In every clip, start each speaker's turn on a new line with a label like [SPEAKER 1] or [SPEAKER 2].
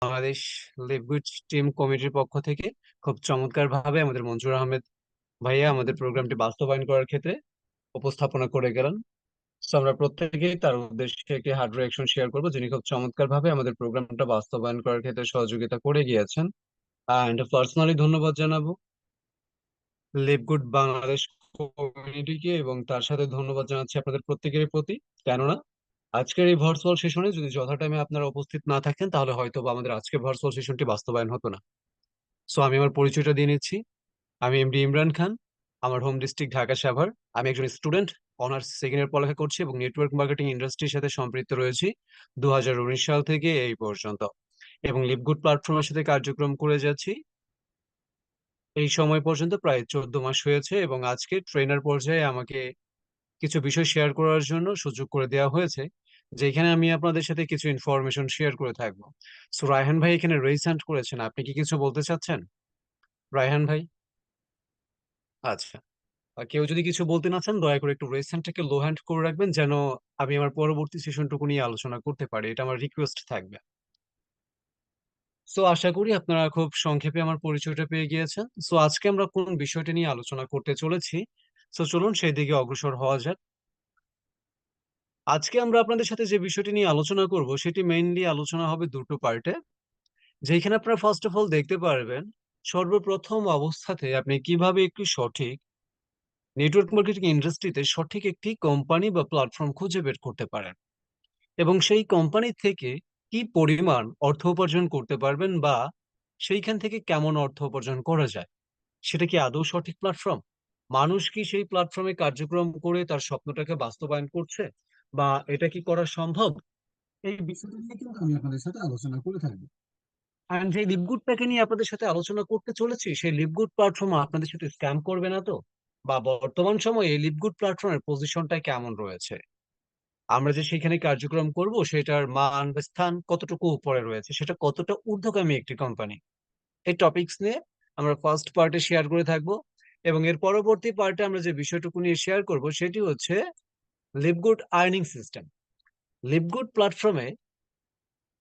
[SPEAKER 1] Bangladesh LiveGood team কমিটির পক্ষ থেকে খুব চমৎকার ভাবে আমাদের মঞ্জুর আহমেদ ভাইয়া আমাদের প্রোগ্রামটি বাস্তবায়ন করার ক্ষেত্রে উপস্থাপনা করে গেলেন। তো আমরা প্রত্যেকেই তার উদ্দেশ্যে একটি হার্ড রিঅ্যাকশন শেয়ার করবো, যিনি খুব চমৎকার ভাবে আমাদের প্রোগ্রামটা বাস্তবায়ন করার ক্ষেত্রে সহযোগিতা করে গিয়েছেন। অ্যান্ড পার্সোনালি ধন্যবাদ জানাবো লিভগুড বাংলাদেশ কমিউনিটিকে, এবং তার সাথে ধন্যবাদ জানাচ্ছি আপনাদের প্রত্যেকের প্রতি। কেননা আজকের এই ভার্চুয়াল সেশনে যদি যথা টাইমে আপনারা উপস্থিত না থাকতেন, তাহলে হয়তো বা আমাদের আজকের ভার্চুয়াল সেশনটি বাস্তবায়ন হতো না। সো আমি আমার পরিচয়টা দিয়ে নিচ্ছি। আমি এমডি ইমরান খান। আমার হোম ডিস্ট্রিক্ট ঢাকা সাভার। আমি একজন স্টুডেন্ট, অনার্স সেকেন্ড ইয়ার পড়ালেখা করছি এবং নেটওয়ার্ক মার্কেটিং ইন্ডাস্ট্রির সাথে সম্পৃক্ত রয়েছি 2019 সাল থেকে এই পর্যন্ত, এবং লিভগুড প্ল্যাটফর্মের সাথে কার্যক্রম করে যাচ্ছি এই সময় পর্যন্ত প্রায় 14 মাস হয়েছে। এবং আজকে ট্রেনার পর্যায়ে আমাকে কিছু বিষয় শেয়ার করার জন্য সুযোগ করে দেওয়া হয়েছে, যেখানে আমি আপনাদের সাথে কিছু ইনফরমেশন শেয়ার করে থাকবো। সো রায়হান ভাই এখানে রেইজ হ্যান্ড করেছেন, আপনি কি কিছু বলতে চাচ্ছেন রায়হান ভাই? আচ্ছা। আর কেউ যদি কিছু বলতে না চান, দয়া করে একটু রেজ হ্যান্ডটাকে লো হ্যান্ড করে রাখবেন, যেন আমি আমার পরবর্তী সেশনটুকু নিয়ে আলোচনা করতে পারি। এটা আমার রিকোয়েস্ট থাকবে। সো আশা করি আপনারা খুব সংক্ষেপে আমার পরিচয়টা পেয়ে গিয়েছেন। সো আজকে আমরা কোন বিষয়টা নিয়ে আলোচনা করতে চলেছি, সো চলুন সেই দিকে অগ্রসর হওয়া যাক। আজকে আমরা আপনাদের সাথে যে বিষয়টি নিয়ে আলোচনা করব, সেটি মেইনলি আলোচনা হবে দুটো পার্টে, যেখানে আপনারা ফার্স্ট অফ অল দেখতে পারবেন সর্বপ্রথম অবস্থাতে আপনি কিভাবে একটি সঠিক নেটওয়ার্ক মার্কেটিং ইন্ডাস্ট্রিতে সঠিক একটি কোম্পানি বা প্ল্যাটফর্ম খুঁজে বের করতে পারেন, এবং সেই কোম্পানি থেকে কি পরিমাণ অর্থ উপার্জন করতে পারবেন, বা সেইখান থেকে কেমন অর্থ উপার্জন করা যায়। সেটা কি আদৌ সঠিক প্ল্যাটফর্ম? মানুষ কি সেই প্ল্যাটফর্মে কার্যক্রম করে তার স্বপ্নটাকে বাস্তবায়ন করছে, বা এটা কি করা সম্ভব? এই বিষয়টা নিয়ে কিন্তু আমি আপনাদের সাথে আলোচনা করে থাকবো। আর যে লিভগুডটাকে নিয়ে আপনাদের সাথে আলোচনা করতে চলেছি, সেই লিভগুড প্ল্যাটফর্ম আপনাদের সাথে স্ক্যাম করবে না তো? বা বর্তমান সময়ে এই লিভগুড প্ল্যাটফর্মের পজিশনটা কেমন রয়েছে? আমরা যে সেখানে কার্যক্রম করব, সেটার মান বা স্থান কতটুকু উপরে রয়েছে, সেটা কতটা ঊর্ধ্বগামী একটি কোম্পানি, এই টপিকস নিয়ে আমরা ফার্স্ট পার্টে শেয়ার করে থাকবো। এবং এর পরবর্তী পার্টে আমরা যে বিষয়টুকু নিয়ে শেয়ার করব, সেটি হচ্ছে লিভগুড আর্নিং সিস্টেম। লিভগুড প্ল্যাটফর্মে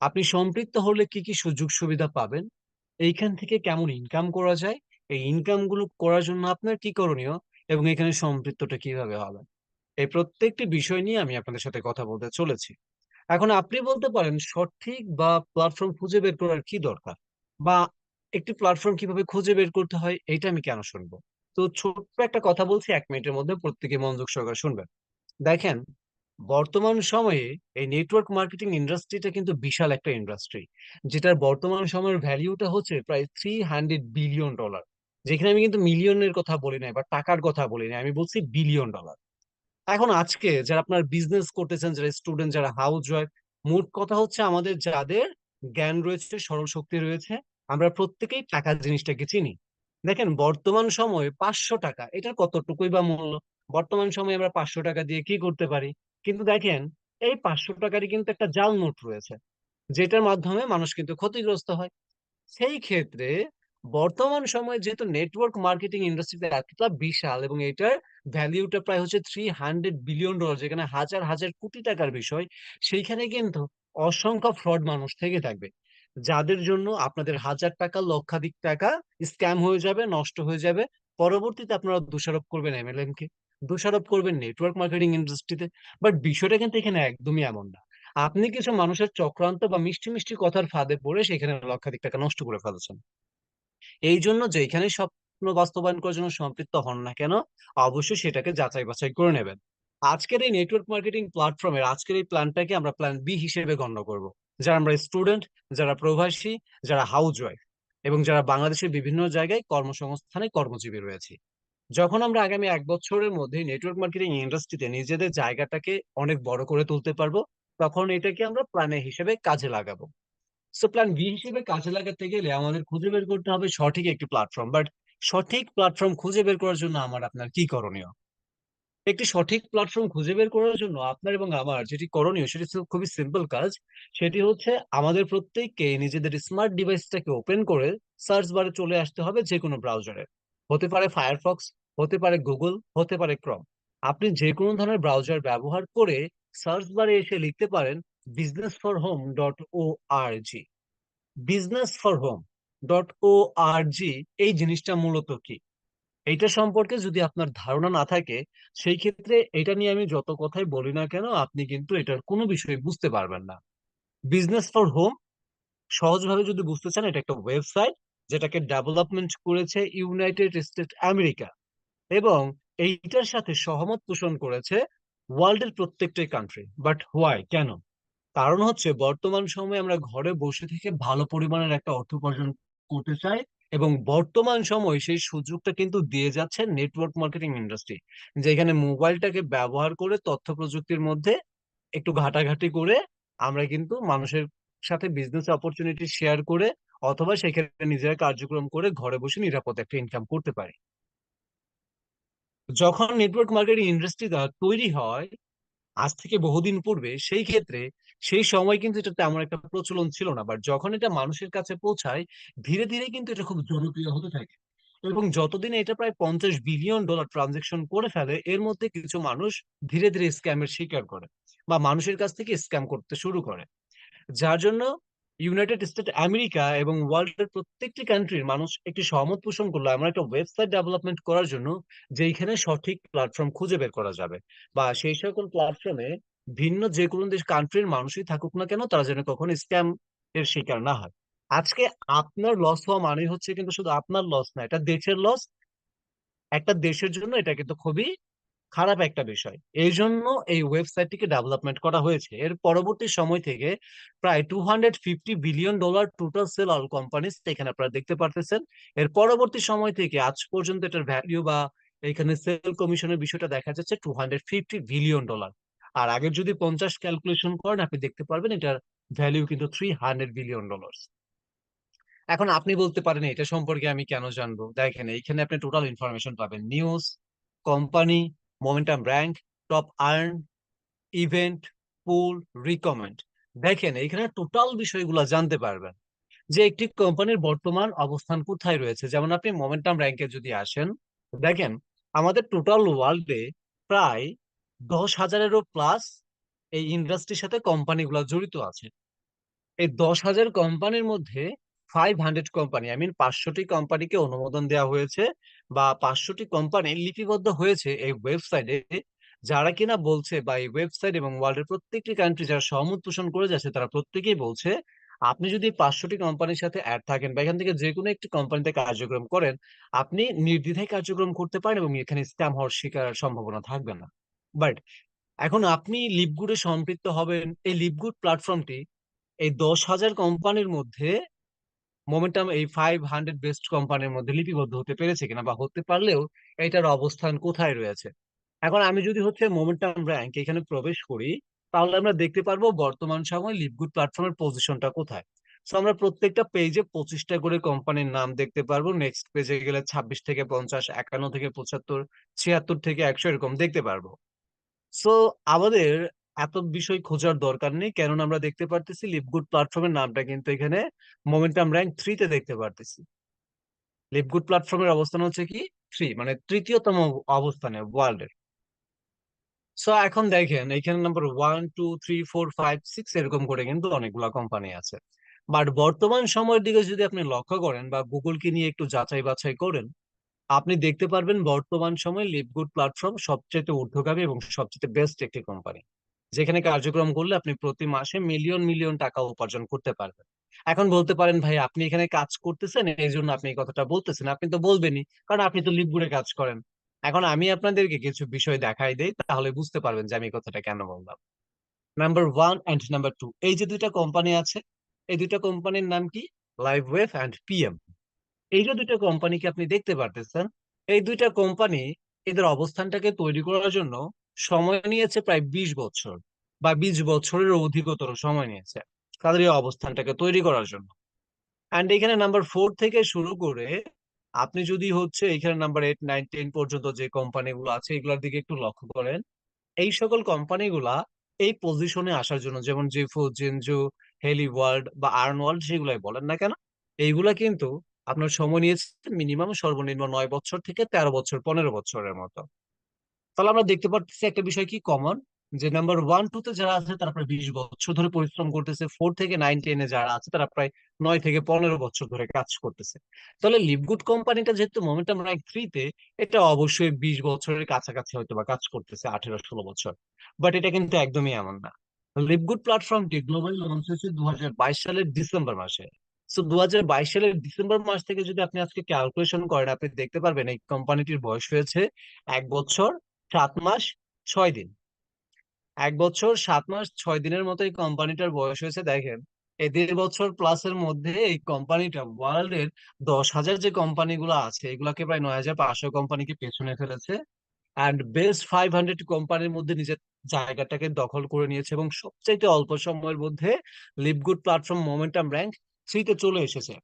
[SPEAKER 1] আপনি সম্পৃক্ত হলে কি কি সুযোগ সুবিধা পাবেন, এইখান থেকে কেমন ইনকাম করা যায়, এই ইনকাম গুলো করার জন্য আপনার কি করণীয়, এবং এখানে সম্পৃক্তটা কিভাবে হবে, এই প্রত্যেকটি বিষয় নিয়ে আমি আপনাদের সাথে কথা বলতে চলেছি। এখন আপনি বলতে পারেন সঠিক বা প্ল্যাটফর্ম খুঁজে বের করার কি দরকার, বা একটি প্ল্যাটফর্ম কিভাবে খুঁজে বের করতে হয়, এইটা আমি কেন শুনবো? তো ছোট্ট একটা কথা বলছি, 1 মিনিটের মধ্যে প্রত্যেকে মনোযোগ সহকারে শুনবেন। দেখেন, বর্তমান সময়ে এই নেটওয়ার্ক মার্কেটিং ইন্ডাস্ট্রিটা কিন্তু বিশাল একটা ইন্ডাস্ট্রি, যেটার বর্তমান সময়ের ভ্যালিউটা হচ্ছে প্রায় $300 বিলিয়ন। যেখানে আমি কিন্তু মিলিয়নের কথা বলি নাই বা টাকার কথা বলি নাই, আমি বলছি $1 বিলিয়ন। এখন আজকে যারা আপনার বিজনেস করতেছেন, যারা স্টুডেন্ট, যারা হাউস ওয়াইফ, মোট কথা হচ্ছে আমাদের যাদের জ্ঞান রয়েছে, স্মরণ শক্তি রয়েছে, আমরা প্রত্যেকেই টাকা জিনিসটাকে চিনি। দেখেন, বর্তমান সময়ে 500 টাকা এটার কতটুকুই বা মূল্য? বর্তমান সময়ে আমরা 500 টাকা দিয়ে কি করতে পারি? কিন্তু দেখেন, এই 500 টাকারই কিন্তু একটা জাল নোট রয়েছে, যেটার মাধ্যমে মানুষ কিন্তু ক্ষতিগ্রস্ত হয়। সেই ক্ষেত্রে বর্তমান সময়ে যেহেতু নেটওয়ার্ক মার্কেটিং ইন্ডাস্ট্রিতে এতটা বিশাল, এবং এটার ভ্যালিউটা প্রায় হচ্ছে $300 বিলিয়ন, যেখানে হাজার হাজার কোটি টাকার বিষয়, সেইখানে কিন্তু অসংখ্য ফ্রড মানুষ থেকে থাকবে, যাদের জন্য আপনাদের হাজার টাকা, লক্ষাধিক টাকা স্ক্যাম হয়ে যাবে, নষ্ট হয়ে যাবে। পরবর্তীতে আপনারা দোষারোপ করবেন এমএলএম কে, দোষারোপ করবেন নেটওয়ার্ক মার্কেটিং ইন্ডাস্ট্রিতে। বাট বিষয়টা কিন্তু এখানে একদমই এমন না। আপনি কিছু মানুষের চক্রান্ত বা মিষ্টি মিষ্টি কথার ফাঁদে পড়ে সেখানে লক্ষাধিক টাকা নষ্ট করে ফেলেছেন। এই জন্য যেখানে স্বপ্ন বাস্তবায়ন করার জন্য সম্পৃক্ত হন না কেন, অবশ্যই সেটাকে যাচাই বাছাই করে নেবেন। আজকের এই নেটওয়ার্ক মার্কেটিং প্ল্যাটফর্মের আজকের এই প্ল্যানটাকে আমরা প্ল্যান বি হিসেবে গণ্য করব। যারা আমরা স্টুডেন্ট, যারা প্রবাসী, যারা হাউস ওয়াইফ, এবং যারা বাংলাদেশের বিভিন্ন জায়গায় কর্মসংস্থানে কর্মজীবী রয়েছে। যখন আমরা আগামী 1 বছরের মধ্যে নেটওয়ার্ক মার্কেটিং ইন্ডাস্ট্রিতে নিজেদের জায়গাটাকে অনেক বড় করে তুলতে পারবো, তখন এটাকে আমরা প্ল্যানে হিসেবে কাজে লাগাবো। সো প্ল্যান বি হিসেবে কাজে লাগাতে গেলে আমাদের খুঁজে বের করতে হবে সঠিক একটি প্ল্যাটফর্ম। বাট সঠিক প্ল্যাটফর্ম খুঁজে বের করার জন্য আমার আপনার কি করণীয়? একটি সঠিক প্ল্যাটফর্ম খুঁজে বের করার জন্য আপনার এবং আমার যেটি করণীয়, সেটি খুবই সিম্পল কাজ। সেটি হচ্ছে আমাদের প্রত্যেককে নিজেদের স্মার্ট ডিভাইসটাকে ওপেন করে সার্চ বারে চলে আসতে হবে যে কোনো ব্রাউজারে। হতে পারে ফায়ারফক্স, হতে পারে গুগল, হতে পারে ক্রম। আপনি যে কোনো ধরনের ব্রাউজার ব্যবহার করে সার্চ বারে এসে লিখতে পারেন businessforhome.org। Business for home .org এই জিনিসটা মূলত কি, এইটা সম্পর্কে যদি আপনার ধারণা না থাকে, সেই ক্ষেত্রে এটা নিয়ে আমি যত কথাই বলি না কেন আপনি কিন্তু এটার কোনো বিষয় বুঝতে পারবেন না। বিজনেস ফর হোম সহজভাবে যদি বুঝতে চান, এটা একটা ওয়েবসাইট যেটাকে ডেভেলপমেন্ট করেছে ইউনাইটেড স্টেট আমেরিকা, এবং এইটার সাথে সহমত পোষণ করেছে ওয়ার্ল্ডের প্রত্যেকটি কান্ট্রি। বাট হোয়াই, কেন? কারণ হচ্ছে বর্তমান সময়ে আমরা ঘরে বসে থেকে ভালো পরিমাণের একটা অর্থ উপার্জন করতে চাই, এবং বর্তমান সময় সেই সুযোগটা কিন্তু দিয়ে যাচ্ছে নেটওয়ার্ক মার্কেটিং ইন্ডাস্ট্রি, যেখানে মোবাইলটাকে ব্যবহার করে তথ্য প্রযুক্তির মধ্যে একটু ঘাটাঘাটি করে আমরা কিন্তু মানুষের সাথে বিজনেস অপরচুনিটি শেয়ার করে অথবা সেখানে নিজেরা কার্যক্রম করে ঘরে বসে নিরাপদ একটা ইনকাম করতে পারি। যখন নেটওয়ার্ক মার্কেটিং ইন্ডাস্ট্রি তৈরি হয় আজ থেকে বহুদিন পূর্বে, সেই ক্ষেত্রে সেই সময় কিন্তু এটা তেমন একটা প্রচলন ছিল না, বাট যখন এটা মানুষের কাছে পৌঁছায় ধীরে ধীরে কিন্তু এটা খুব জনপ্রিয় হতে থাকে। এবং যতদিন এটা প্রায় $50 বিলিয়ন ট্রানজেকশন করে ফেলে, এর মধ্যে কিছু মানুষ ধীরে ধীরে স্ক্যামের শিকার করে বা মানুষের কাছ থেকে স্ক্যাম করতে শুরু করে, যার জন্য ইউনাইটেড স্টেট আমেরিকা এবং ওয়ার্ল্ডের প্রত্যেকটি কান্ট্রির মানুষ একটি সহমত পোষণ করলো এমন একটা ওয়েবসাইট ডেভেলপমেন্ট করার জন্য, যেখানে সঠিক প্ল্যাটফর্ম খুঁজে বের করা যাবে, বা সেই সকল প্ল্যাটফর্মে ভিন্ন যে কোনো দেশ কান্ট্রির মানুষই থাকুক না কেন তারা যেন কখনো স্ক্যাম এর শিকার না হয়। আজকে আপনার লস হওয়া মানে হচ্ছে কিন্তু শুধু আপনার লস না, এটা দেশের লস। একটা দেশের জন্য এটা কিন্তু খুবই খারাপ একটা বিষয়। এই জন্য এই ওয়েবসাইটটিকে ডেভেলপমেন্ট করা হয়েছে। এর পরবর্তী সময় থেকে প্রায় $250 billion total sell all companies এখানে আপনারা দেখতে পারতেছেন। এর পরবর্তী সময় থেকে আজ পর্যন্ত এটার ভ্যালু বা এখানে সেল কমিশনের বিষয়টা দেখা যাচ্ছে $250 বিলিয়ন। আর আগের যদি 50 ক্যালকুলেশন করেন আপনি দেখতে পারবেন এটার ভ্যালু কিন্তু $300 বিলিয়ন। এখন আপনি বলতে পারেন এটা সম্পর্কে আমি কেন জানবো? দেখেন এইখানে আপনি টোটাল ইনফরমেশন পাবেন: news, company, momentum rank, top earn, event, pool, recommend. দেখেন এইখানে টোটাল বিষয়গুলো জানতে পারবেন যে একটি কোম্পানির বর্তমান অবস্থান কোথায় রয়েছে। যেমন আপনি মোমেন্টাম র্যাঙ্কে যদি আসেন, দেখেন আমাদের টোটাল ওয়ার্ল্ডে প্রায় 10,000-এরও প্লাস এই ইন্ডাস্ট্রির সাথে কোম্পানিগুলো জড়িত আছে। এই 10,000 কোম্পানির মধ্যে 500 কোম্পানি, আই মিন 500টি কোম্পানিকে অনুমোদন দেওয়া হয়েছে, বা 500টি কোম্পানি লিপিবদ্ধ হয়েছে এই ওয়েবসাইটে, যারা কিনা বলছে, বা এই ওয়েবসাইট এবং ওয়ার্ল্ডের প্রত্যেকটি কান্ট্রি যারা সহমত পোষণ করে যাচ্ছে তারা প্রত্যেকেই বলছে আপনি যদি 500টি কোম্পানির সাথে অ্যাড থাকেন বা এখান থেকে যে কোনো একটি কোম্পানিতে কার্যক্রম করেন, আপনি নির্দ্বিধায় কার্যক্রম করতে পারেন এবং এখানে স্ক্যাম হওয়ার শিকার সম্ভাবনা থাকবে না। বাট এখন আপনি লিপগুডে সম্পৃক্ত হবেন, এই লিপগুড প্ল্যাটফর্মটি এই 10,000 কোম্পানির মধ্যে মোমেন্টাম এই 500 বেস্ট কোম্পানির মধ্যে লিপিবদ্ধ হতে পেরেছে কিনা, বা হতে পারলেও এটার অবস্থান কোথায় রয়েছে। এখন আমি যদি হচ্ছে মোমেন্টাম র্যাঙ্ক এখানে প্রবেশ করি, তাহলে আমরা দেখতে পারবো বর্তমান সময় লিপগুড প্ল্যাটফর্মের পজিশনটা কোথায়। সো আমরা প্রত্যেকটা পেজে 25টা করে কোম্পানির নাম দেখতে পারবো, নেক্সট পেজে গেলে 26 থেকে 50, 51 থেকে 75, 76 থেকে 100 এরকম দেখতে পারবো। সো আমাদের এত বিষয় খোঁজার দরকার নেই, কেননা আমরা দেখতে পারতেছি লিপগুড প্ল্যাটফর্মের নামটা কিন্তু এখানে মোমেন্টাম র্যাঙ্ক 3-তে দেখতে পারতেছি। লিপগুড প্ল্যাটফর্মের অবস্থান হচ্ছে কি 3, মানে তৃতীয়তম অবস্থানে ওয়ার্ল্ডের। সো এখন দেখেন এখানে নাম্বার 1 2 3 4 5 6 এরকম করে কিন্তু অনেকগুলা কোম্পানি আছে। বাট বর্তমান সময়ের দিকে যদি আপনি লক্ষ্য করেন বা গুগলকে নিয়ে একটু যাচাই বাছাই করেন, আপনি দেখতে পারবেন বর্তমান সময়ে লিভগুড প্ল্যাটফর্ম সবচেয়ে ঊর্ধ্বগামী এবং সবচেয়ে বেস্ট একটি কোম্পানি, যেখানে কার্যক্রম করলে আপনি প্রতি মাসে মিলিয়ন মিলিয়ন টাকা উপার্জন করতে পারবেন। এখন বলতে পারেন ভাই আপনি এখানে কাজ করতেছেন এই জন্য আপনি এই কথাটা বলতেছেন, আপনি তো বলবেনই কারণ আপনি তো লিভগুডে কাজ করেন। এখন আমি আপনাদেরকে কিছু বিষয় দেখাই দেই, তাহলে বুঝতে পারবেন যে আমি এই কথাটা কেন বললাম। নাম্বার 1 এন্ড নাম্বার 2, এই যে দুইটা কোম্পানি আছে, এই দুইটা কোম্পানির নাম কি? লাইভওয়েভ অ্যান্ড পিএম। এই যে দুইটা কোম্পানিকে আপনি দেখতে পারতেছেন, এই দুইটা কোম্পানি এদের অবস্থানটাকে তৈরি করার জন্য সময় নিয়েছে প্রায় 20 বছর, বা 20 বছরের অধিকতর সময় নিয়েছে তাদের এই অবস্থানটাকে তৈরি করার জন্য। অ্যান্ড এখানে নাম্বার 4 থেকে শুরু করে আপনি যদি হচ্ছে এখানে নাম্বার 8 9 10 পর্যন্ত যে কোম্পানিগুলো আছে এগুলোর দিকে একটু লক্ষ্য করেন, এই সকল কোম্পানিগুলা এই পজিশনে আসার জন্য, যেমন জিফু, জিনজু, হেলি ওয়ার্ল্ড বা আর্ন ওয়ার্ল্ড সেগুলাই বলেন না কেন, এইগুলা কিন্তু আপনার সময় নিয়েছে মিনিমাম সর্বনিম্ন 9 বছর থেকে 13 বছর 15 বছরের মতো। তাহলে আমরা দেখতে পাচ্ছি একটা বিষয় কি কমন, যে নাম্বার 1 2 তে যারা আছে তারা প্রায় 20 বছর ধরে পরিশ্রম করতেছে, 4 থেকে 9 10-এ যারা আছে তারা প্রায় 9 থেকে 15 বছর ধরে কাজ করতেছে। তাহলে লিভগুড কোম্পানিটা যেহেতু মোমেন্টাম র্যাঙ্ক 3 তে, এটা অবশ্যই 20 বছরের কাছাকাছি হয়তো বা কাজ করতেছে, 18-16 বছর। বাট এটা কিন্তু একদমই এমন না। লিভগুড প্ল্যাটফর্মটি গ্লোবালি লঞ্চ হয়েছে 2022 সালের ডিসেম্বর মাসে। তো 2022 সালের ডিসেম্বর মাস থেকে যদি আপনি আজকে ক্যালকুলেশন করেন, আপনি দেখতে পারবেন এই কোম্পানিটির বয়স হয়েছে 1 বছর 7 মাস 6 দিন। 1 বছর 7 মাস 6 দিনের মতো এই কোম্পানিটার বয়স হয়েছে। দেখেন, এই 1.5 বছর প্লাসের মধ্যে এই কোম্পানিটা ওয়ার্ল্ডের 10,000 যে কোম্পানিগুলো আছে এগুলাকে প্রায় 9,500 কোম্পানিকে পেছনে ফেলেছে, অ্যান্ড বেস্ট 500 কোম্পানির মধ্যে নিজের জায়গাটাকে দখল করে নিয়েছে, এবং সবচাইতে অল্প সময়ের মধ্যে লিভগুড প্ল্যাটফর্ম মোমেন্টাম র্যাঙ্ক 3 তে চলে এসেছে।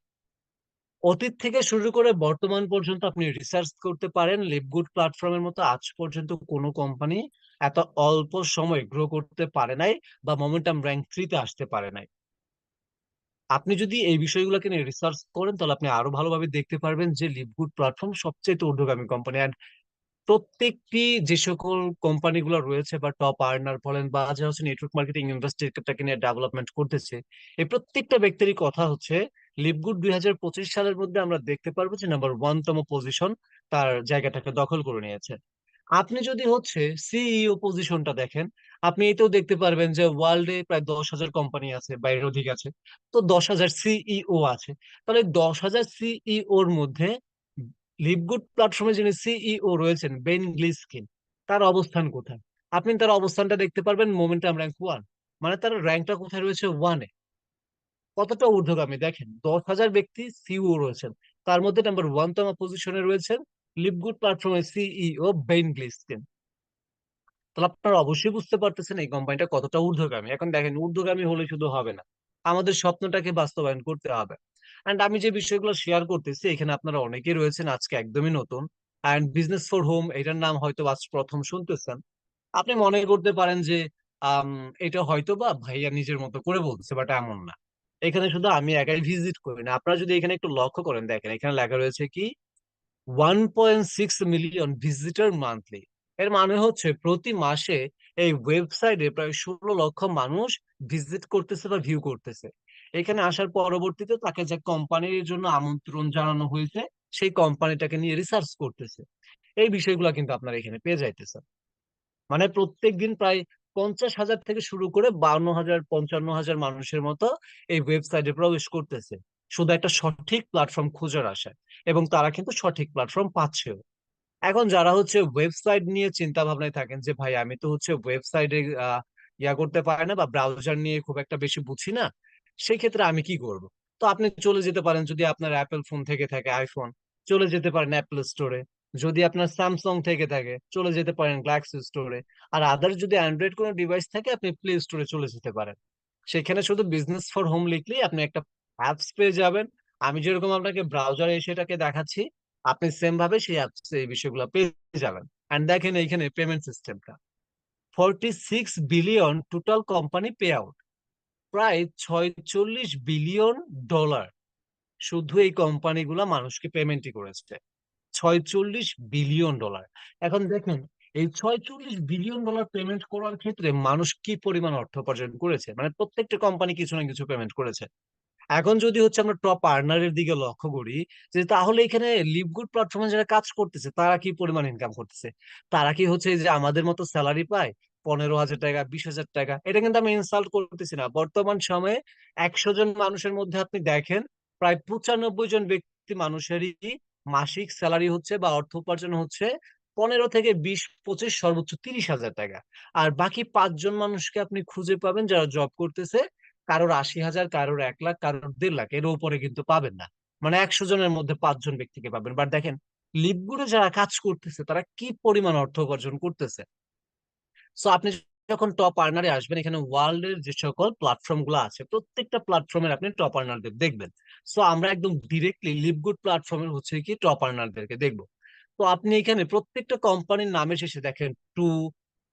[SPEAKER 1] অতীত থেকে শুরু করে বর্তমান পর্যন্ত আপনি রিসার্চ করতে পারেন, লিভগুড প্ল্যাটফর্মের মতো আজ পর্যন্ত কোনো কোম্পানি এত অল্প সময় গ্রো করতে পারে নাই বা মোমেন্টাম র্যাঙ্ক 3 তে আসতে পারে নাই। আপনি যদি এই বিষয়গুলোকে নিয়ে রিসার্চ করেন তাহলে আপনি আরো ভালোভাবে দেখতে পারবেন যে লিভগুড প্ল্যাটফর্ম সবচেয়ে ঊর্ধ্বগামী কোম্পানি। প্রত্যেকটি যে সকল কোম্পানিগুলো রয়েছে বা টপ আর্নার বলেন বা যারা হচ্ছে নেটওয়ার্ক মার্কেটিং ইন্ডাস্ট্রিটাকে নিয়ে ডেভেলপমেন্ট করতেছে, এই প্রত্যেকটা ব্যক্তিরই কথা হচ্ছে লিভগুড 2025 সালের মধ্যে আমরা দেখতে পারবো যে নাম্বার 1 তম পজিশন তার জায়গাটাকে দখল করে নিয়েছে। আপনি যদি হচ্ছে সিইও পজিশনটা দেখেন, আপনি এটাও দেখতে পারবেন যে ওয়ার্ল্ডে প্রায় 10,000 কোম্পানি আছে বা এর অধিক আছে। তো 10,000 সিইও আছে। তাহলে 10,000 সিইওর মধ্যে লিভগুড প্ল্যাটফর্মে যিনি সিইও রয়েছেন বেন গ্লিসকিন, তার অবস্থান কোথায়? আপনি তার অবস্থানটা দেখতে পারবেন মোমেন্টাম র্যাঙ্ক 1, মানে তার র্যাঙ্কটা কোথায় রয়েছে? 1-এ। কতটা ঊর্ধ্বগামী দেখেন, 10,000 ব্যক্তি সিইও রয়েছেন, তার মধ্যে নাম্বার 1 তম পজিশনে রয়েছেন লিভগুড প্ল্যাটফর্মের সিইও বেন গ্লিসকিন। তাহলে আপনারা অবশ্যই বুঝতে পারতেছেন এই কোম্পানিটা কতটা ঊর্ধ্বগামী। এখন দেখেন, ঊর্ধ্বগামী হলে শুধু হবে না, আমাদের স্বপ্নটাকে বাস্তবায়ন করতে হবে। এন্ড আমি যে বিষয়গুলো শেয়ার করতেছি এখানে আপনারা অনেকেই রয়েছেন আজকে একদমই নতুন, এন্ড বিজনেস ফর হোম এটার নাম হয়তো আজ প্রথম শুনতেছেন। আপনি মনে করতে পারেন যে আম, এটা হয়তো বা ভাইয়া নিজের মতো করে বলছে, বাট এমন না। এখানে শুধু আমি একাই ভিজিট করি না, আপনারা যদি এখানে একটু লক্ষ্য করেন, দেখেন এখানে লেখা রয়েছে কি 1.6 মিলিয়ন ভিজিটর মান্থলি। এর মানে হচ্ছে প্রতি মাসে এই ওয়েবসাইটে প্রায় 16 লক্ষ মানুষ ভিজিট করতেছে বা ভিউ করতেছে। এখানে আসার পরবর্তীতে তাকে যে কোম্পানির জন্য আমন্ত্রণ জানানো হয়েছে সেই কোম্পানিটাকে নিয়ে রিসার্চ করতেছে। এই বিষয়গুলো কিন্তু আপনারা এখানে পেয়ে যাইতেছেন। মানে প্রত্যেক দিন প্রায় 50,000 থেকে শুরু করে 52,000 55,000 মানুষের মতো এই ওয়েবসাইটে প্রবেশ করতেছে, শুধু একটা সঠিক প্ল্যাটফর্ম খোঁজার আশায়। এবং তারা কিন্তু সঠিক প্ল্যাটফর্ম পাচ্ছেও। এখন যারা হচ্ছে ওয়েবসাইট নিয়ে চিন্তা ভাবনায় থাকেন যে ভাই আমি তো হচ্ছে ওয়েবসাইটে ইয়া করতে পারি না বা ব্রাউজার নিয়ে খুব একটা বেশি বুঝি না, সেই ক্ষেত্রে আমি কি করব? তো আপনি চলে যেতে পারেন, যদি আপনার অ্যাপেল ফোন থেকে থাকে আইফোন, চলে যেতে পারেন অ্যাপেল স্টোরে। যদি আপনার স্যামসাং থেকে থাকে চলে যেতে পারেন গ্যালাক্সি স্টোরে। আর আদার যদি অ্যান্ড্রয়েড কোনো ডিভাইস থাকে আপনি প্লে স্টোরে চলে যেতে পারেন। সেখানে শুধু বিজনেস ফর হোম লিখলেই আপনি একটা অ্যাপস পেয়ে যাবেন। আমি যেরকম আপনাকে ব্রাউজারে এসে এটাকে দেখাচ্ছি, আপনি সেম ভাবে সেই অ্যাপস এই বিষয়গুলো পেয়ে যাবেন। এন্ড দেখেন এইখানে পেমেন্ট সিস্টেমটা 46 billion total company pay out, প্রায় 46 বিলিয়ন ডলার শুধু এই কোম্পানিগুলা মানুষকে পেমেন্টই করেছে। 46 বিলিয়ন ডলার। এখন দেখেন, এই 46 বিলিয়ন ডলার পেমেন্ট করার ক্ষেত্রে মানুষ কি পরিমাণ অর্থ উপার্জন করেছে, মানে প্রত্যেকটা কোম্পানি কিছু না কিছু পেমেন্ট করেছে। এখন যদি হচ্ছে আমরা টপ আর্নারের দিকে লক্ষ্য করি, যে তাহলে এখানে লিভগুড প্ল্যাটফর্মে যারা কাজ করতেছে তারা কি পরিমাণ ইনকাম করতেছে? তারা কি হচ্ছে এই যে আমাদের মতো স্যালারি পায় 15,000 টাকা 20,000 টাকা? এটা কিন্তু আমি ইনসাল্ট করতেছি না। বর্তমান সময়ে 100 জন মানুষের মধ্যে আপনি দেখেন প্রায় 95 জন ব্যক্তি মানুষেরই মাসিক স্যালারি হচ্ছে বা অর্থ উপার্জন হচ্ছে 15 থেকে 20 25 সর্বোচ্চ 30,000 টাকা। আর বাকি 5 জন মানুষকে আপনি খুঁজে পাবেন যারা জব করতেছে, কারোর 80,000, কারোর 1 লাখ, কারোর 1.5 লাখ, এর উপরে কিন্তু পাবেন না। মানে 100 জনের মধ্যে 5 জন ব্যক্তিকে পাবেন। বাট দেখেন, লিভগুলো যারা কাজ করতেছে তারা কি পরিমাণ অর্থ উপার্জন করতেছে। সো আপনি যখন টপ আর্নারে আসবেন, এখানে ওয়ার্ল্ডের যে সকল প্ল্যাটফর্ম গুলো আছে প্রত্যেকটা প্ল্যাটফর্মের আপনি টপ আর্নারদের দেখবেন। সো আমরা একদম ডিরেক্টলি লিভগুড প্ল্যাটফর্মের হচ্ছে কি টপ আর্নারদেরকে দেখবো। তো আপনি এখানে প্রত্যেকটা কোম্পানির নামের শেষে দেখেন 2,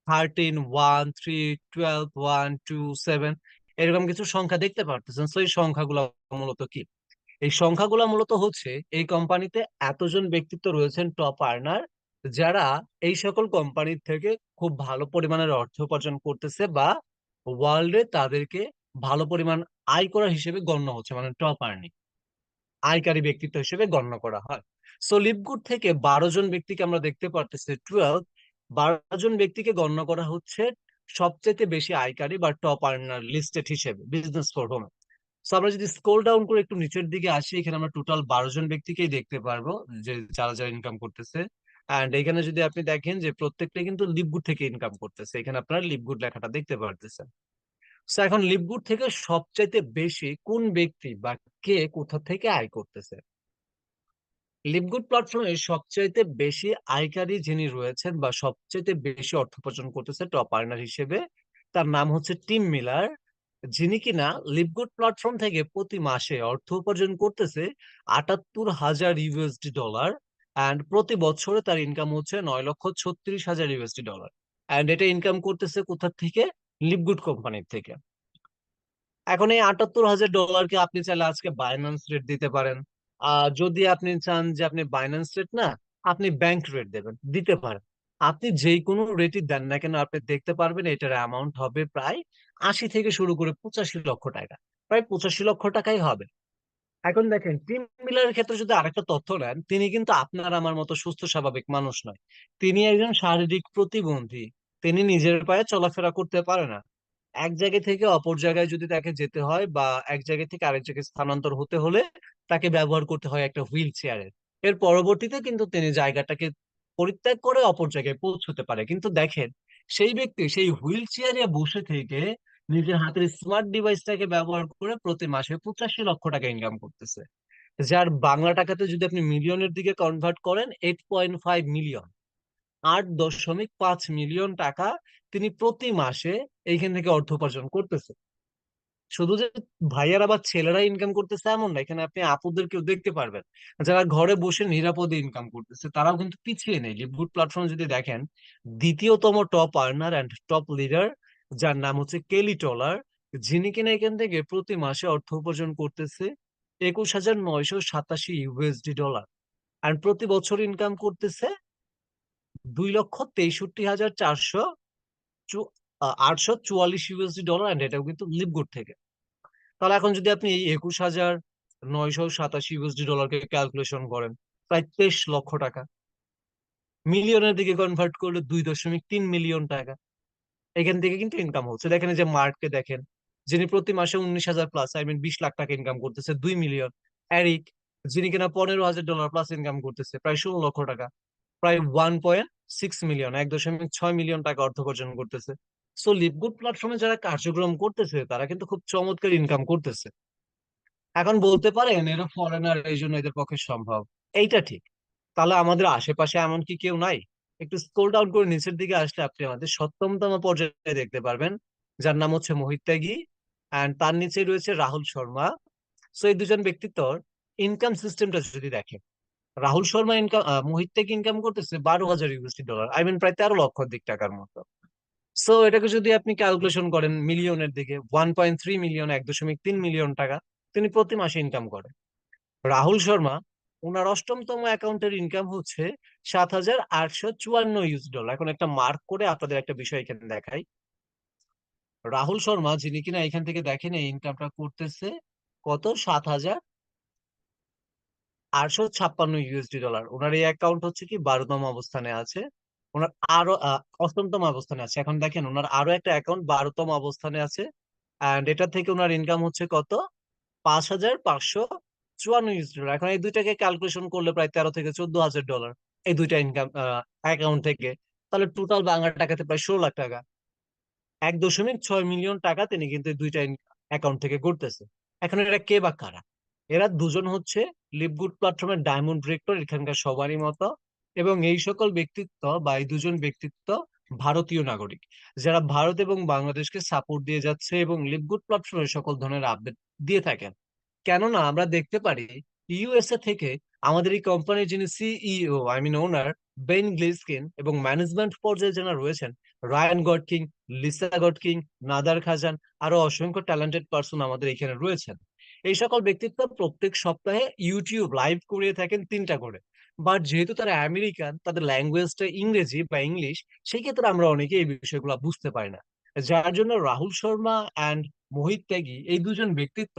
[SPEAKER 1] 13, 1, 3, 12, 1, 2, 7 এরকম কিছু সংখ্যা দেখতে পারতেছেন। তো এই সংখ্যাগুলো মূলত কি? এই সংখ্যাগুলো মূলত হচ্ছে এই কোম্পানিতে এতজন ব্যক্তিত্ব রয়েছেন টপ আর্নার, যারা এই সকল কোম্পানির থেকে খুব ভালো পরিমাণের অর্থ উপার্জন করতেছে বা ওয়ার্ল্ডে তাদেরকে ভালো পরিমাণ আয় করা হিসেবে গণ্য হচ্ছে, মানে টপ আর্নিং আয়কারী ব্যক্তিত্ব হিসেবে গণ্য করা হয়। সো লিপগুড থেকে 12 জন ব্যক্তিকে আমরা দেখতে পারতেছি, 12 জন ব্যক্তিকে গণ্য করা হচ্ছে সবচেয়ে বেশি আয়কারী বা টপ আর্নার লিস্টেড হিসেবে বিজনেস ফর হোম। সো আমরা যদি স্ক্রল ডাউন করে একটু নিচের দিকে আসি, এখানে আমরা টোটাল 12 জন ব্যক্তিকেই দেখতে পারবো যে যারা যারা ইনকাম করতেছে। অ্যান্ড এখানে যদি আপনি দেখেন যে প্রত্যেকটা কিন্তু লিপগুড থেকে ইনকাম করতেছে, এখানে আপনারা লিপগুড লেখাটা দেখতে পারতেছেন। সো এখন লিপগুড থেকে সবচাইতে বেশি কোন ব্যক্তি বা কে কোথা থেকে আয় করতেছে? লিপগুড প্ল্যাটফর্মে সবচাইতে বেশি আয়কারী যিনি রয়েছেন বা সবচাইতে বেশি অর্থ উপার্জন করতেছে টপ আর্নার হিসেবে, তার নাম হচ্ছে টিম মিলার, যিনি কিনা লিপগুড প্ল্যাটফর্ম থেকে প্রতি মাসে অর্থ উপার্জন করতেছে 78,000 USD ডলার। অ্যান্ড প্রতি বছরে তার ইনকাম হচ্ছে 9,36,000 USD ডলার। অ্যান্ড এটা ইনকাম করতেছে কোথা থেকে? লিপগুড কোম্পানির থেকে। এখন এই 78,000 ডলারকে আপনি চাইলে আজকে বাইন্যান্স রেট দিতে পারেন। যদি আপনি চান যে আপনি বাইন্যান্স রেট না, আপনি ব্যাংক রেট দেবেন, দিতে পারেন। আপনি যেই কোনো রেটই দেন না কেন, আপনি দেখতে পারবেন এটার অ্যামাউন্ট হবে প্রায় 80 থেকে শুরু করে 85 লক্ষ টাকা। প্রায় 85 লক্ষ টাকাই হবে। এখন দেখেন টিম মিলারের ক্ষেত্রে যদি আরেকটা তথ্য নেন, তিনি কিন্তু আপনার আমার মতো সুস্থ স্বাভাবিক মানুষ নয়। তিনি একজন শারীরিক প্রতিবন্ধী। তিনি নিজের পায়ে চলাফেরা করতে পারে না। এক জায়গা থেকে অপর জায়গায় যদি তাকে যেতে হয় বা এক জায়গা থেকে আরেক জায়গায় স্থানান্তর হতে হলে তাকে ব্যবহার করতে হয় একটা হুইল চেয়ারের। এর পরবর্তীতে কিন্তু তিনি জায়গাটাকে পরিত্যাগ করে অপর জায়গায় পৌঁছতে পারে। কিন্তু দেখেন সেই ব্যক্তি সেই হুইল চেয়ারে বসে থেকে নিজের হাতের স্মার্ট ডিভাইসটাকে ব্যবহার করে প্রতি মাসে 85 লক্ষ টাকা ইনকাম করতেছে, যার বাংলা টাকাতে যদি আপনি মিলিয়নের দিকে কনভার্ট করেন 8.5 মিলিয়ন, 8.5 মিলিয়ন টাকা তিনি প্রতি মাসে এইখান থেকে অর্থ উপার্জন করতেছে। শুধু যে ভাইয়ারা বা ছেলেরা ইনকাম করতেছে এমন না, এখানে আপনি আপুদেরকেও দেখতে পারবেন যারা ঘরে বসে নিরাপদে ইনকাম করতেছে, তারাও কিন্তু পিছিয়ে নেই। লিভগুড প্ল্যাটফর্ম যদি দেখেন, দ্বিতীয়তম top earner and top leader, যার নাম হচ্ছে কেলি টলার, যিনি কিনা এখান থেকে প্রতি মাসে অর্থ উপার্জন করতেছে 21,987 USD ডলার। আর প্রতি বছর ইনকাম করতেছে 2,63,844 USD ডলার, এন্ড এটাও কিন্তু লিভগুড থেকে। তাহলে এখন যদি আপনি এই 21,987 USD ডলারকে ক্যালকুলেশন করেন, প্রায় 23 লক্ষ টাকা। মিলিয়নের দিকে কনভার্ট করলে 2.3 মিলিয়ন টাকা এখান থেকে কিন্তু ইনকাম হচ্ছে। দেখেন এই যে মার্ককে দেখেন, যিনি প্রতি মাসে 19,000 প্লাস, আই মিন 20 লাখ টাকা ইনকাম করতেছে, 2 মিলিয়ন। এরিক, যিনি কিনা 15,000 ডলার প্লাস ইনকাম করতেছে, প্রায় 16 লক্ষ টাকা, প্রায় 1.6 মিলিয়ন, 1.6 মিলিয়ন টাকা অর্থ উপার্জন করতেছে। সো লিভগুড প্ল্যাটফর্মে যারা কার্যক্রম করতেছে তারা কিন্তু খুব চমৎকার ইনকাম করতেছে। এখন বলতে পারেন এরা ফরেনার, এই জন্য এদের পক্ষে সম্ভব। এইটা ঠিক। তাহলে আমাদের আশেপাশে এমন কি কেউ নাই? একটু স্ক্রল ডাউন করে নিচের দিকে আসলে আপনি আমাদের 7তম পর্যায়ে দেখতে পারবেন, যার নাম হচ্ছে মোহিত ত্যাগী। অ্যান্ড তার নিচে রয়েছে রাহুল শর্মা। সো এই দুজন ব্যক্তিত্বর ইনকাম সিস্টেমটা যদি দেখেন, রাহুল শর্মা ইনকাম, মোহিত ত্যাগী ইনকাম করতেছে 12,000 USD ডলার, আই মিন প্রায় 13 লক্ষ টাকার মতো। সো এটাকে যদি আপনি ক্যালকুলেশন করেন মিলিয়নের দিকে, 1.3 মিলিয়ন, 1.3 মিলিয়ন টাকা তিনি প্রতি মাসে ইনকাম করেন। রাহুল শর্মা, ওনার অষ্টমতম অ্যাকাউন্টের ইনকাম হচ্ছে 7,854 USD ডলার। এখন একটা মার্ক করে আপনাদের একটা বিষয় এখানে দেখাই। রাহুল শর্মা, যিনি কিনা এখান থেকে দেখেন এই ইনকামটা করতেছে কত, 7,856 USD ডলার। ওনার এই অ্যাকাউন্ট হচ্ছে কি 12তম অবস্থানে আছে। ওনার আরো অষ্টমতম অবস্থানে আছে। এখন দেখেন ওনার আরো একটা অ্যাকাউন্ট 12তম অবস্থানে আছে, এন্ড এটা থেকে ওনার ইনকাম হচ্ছে কত, 5,554 USD ডলার। এখন এই দুইটাকে ক্যালকুলেশন করলে প্রায় 13 থেকে 14 হাজার ডলার এই দুইটা ইনকাম অ্যাকাউন্ট থেকে। তাহলে টোটাল বাংলা টাকাতে প্রায় 16 লাখ টাকা, 1.6 মিলিয়ন টাকা তিনি কিন্তু এই দুইটা অ্যাকাউন্ট থেকে করতেছে। এখন এরা কে বা কারা? এরা দুজন হচ্ছে লিভগুড প্ল্যাটফর্মের ডায়মন্ড ডিরেক্টর, এখানকার সবারই মতো। এবং এই সকল ব্যক্তিত্ব বা এই দুজন ব্যক্তিত্ব ভারতীয় নাগরিক, যারা ভারত এবং বাংলাদেশকে সাপোর্ট দিয়ে যাচ্ছে এবং লিভগুড প্ল্যাটফর্মে সকল ধরনের আপডেট দিয়ে থাকেন। কেননা আমরা দেখতে পারি ইউএসএ থেকে আমাদের এই কোম্পানির যিনি CEO, I mean owner, Ben Glinsky, এবং ম্যানেজমেন্ট পর্যায়ে যারা রয়েছেন, Ryan Goodkin, Lisa Goodkin, Nader Khazan, আরো অসংখ্য ট্যালেন্টেড পার্সন আমাদের এখানে রয়েছেন। এই সকল ব্যক্তিত্ব প্রত্যেক সপ্তাহে ইউটিউব লাইভ করিয়ে থাকেন 3টা করে। বাট যেহেতু তারা আমেরিকান, তাদের ল্যাঙ্গুয়েজটা ইংরেজি বা ইংলিশ, সেই ক্ষেত্রে আমরা অনেকে এই বিষয়গুলো বুঝতে পারি না। যার জন্য রাহুল শর্মা অ্যান্ড মোহিত ত্যাগী, এই দুজন ব্যক্তিত্ব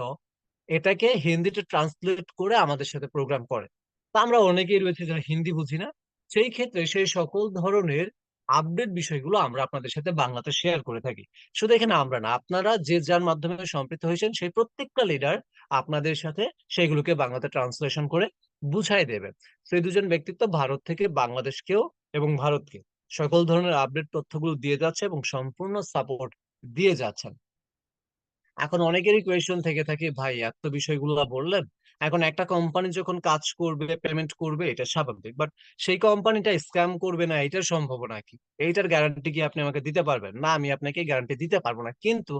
[SPEAKER 1] এটাকে হিন্দিতে ট্রান্সলেট করে আমাদের সাথে প্রোগ্রাম করে। তা আমরা অনেকেই রয়েছে যারা হিন্দি বুঝি না, সেই ক্ষেত্রে সেই সকল ধরনের আপডেট বিষয়গুলো আমরা আপনাদের সাথে বাংলাতে শেয়ার করে থাকি। শুধু এখানে আমরা না, আপনারা যে যার মাধ্যমে সম্পৃক্ত হয়েছেন সেই প্রত্যেকটা লিডার আপনাদের সাথে সেগুলোকে বাংলাতে ট্রান্সলেশন করে বুঝাই দেবে। সেই দুজন ব্যক্তিত্ব ভারত থেকে বাংলাদেশকেও এবং ভারতকে সকল ধরনের আপডেট তথ্যগুলো দিয়ে যাচ্ছে এবং সম্পূর্ণ সাপোর্ট দিয়ে যাচ্ছেন। এখন অনেকেরই কোয়েশ্চন থেকে থাকে, ভাই এত বিষয়গুলো বললেন, এখন একটা কোম্পানি যখন কাজ করবে পেমেন্ট করবে এটা স্বাভাবিক, বাট সেই কোম্পানিটা স্ক্যাম করবে না এটার সম্ভাবনা কি? এইটার গ্যারান্টি কি আপনি আমাকে দিতে পারবেন? না, আমি আপনাকে গ্যারান্টি দিতে পারবো না, কিন্তু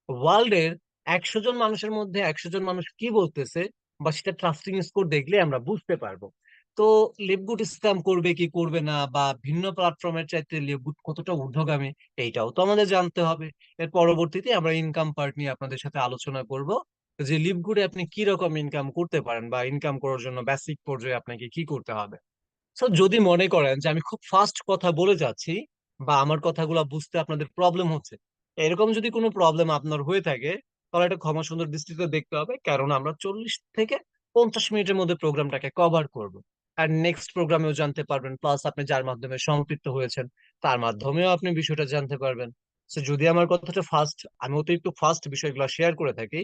[SPEAKER 1] ওয়ার্ল্ডের 100 জন মানুষের মধ্যে 100 জন মানুষ কি বলতেছে বা সেটা ট্রাস্টিং স্কোর দেখলে আমরা বুঝতে পারবো। তো লিভগুড স্ক্যাম করবে কি করবে না, বা ভিন্ন প্ল্যাটফর্মের চাইতে লিভগুড কতটা ঊর্ধ্বগামী, এইটাও তো আমাদের জানতে হবে। এর পরবর্তীতে আমরা ইনকাম পার্ট নিয়ে আপনাদের সাথে আলোচনা করব, যে লিভগুডে আপনি কি রকম ইনকাম করতে পারেন বা ইনকাম করার জন্য বেসিক পর্যায়ে আপনাকে কি করতে হবে। সো যদি মনে করেন যে আমি খুব ফাস্ট কথা বলে যাচ্ছি বা আমার কথাগুলো বুঝতে আপনাদের প্রবলেম হচ্ছে, এরকম যদি কোনো প্রবলেম আপনার হয়ে থাকে, তাহলে এটা ক্ষমা সুন্দর দৃষ্টিতে দেখতে হবে, কারণ আমরা 40 থেকে 50 মিনিটের মধ্যে প্রোগ্রামটাকে কভার করব। আর নেক্সট প্রোগ্রামেও জানতে পারবেন, প্লাস আপনি যার মাধ্যমে সম্পৃক্ত হয়েছেন তার মাধ্যমেও আপনি বিষয়টা জানতে পারবেন। তো যদি আমার কথাটা ফাস্ট, আমি অতিরিক্ত ফাস্ট বিষয়গুলো শেয়ার করে থাকি,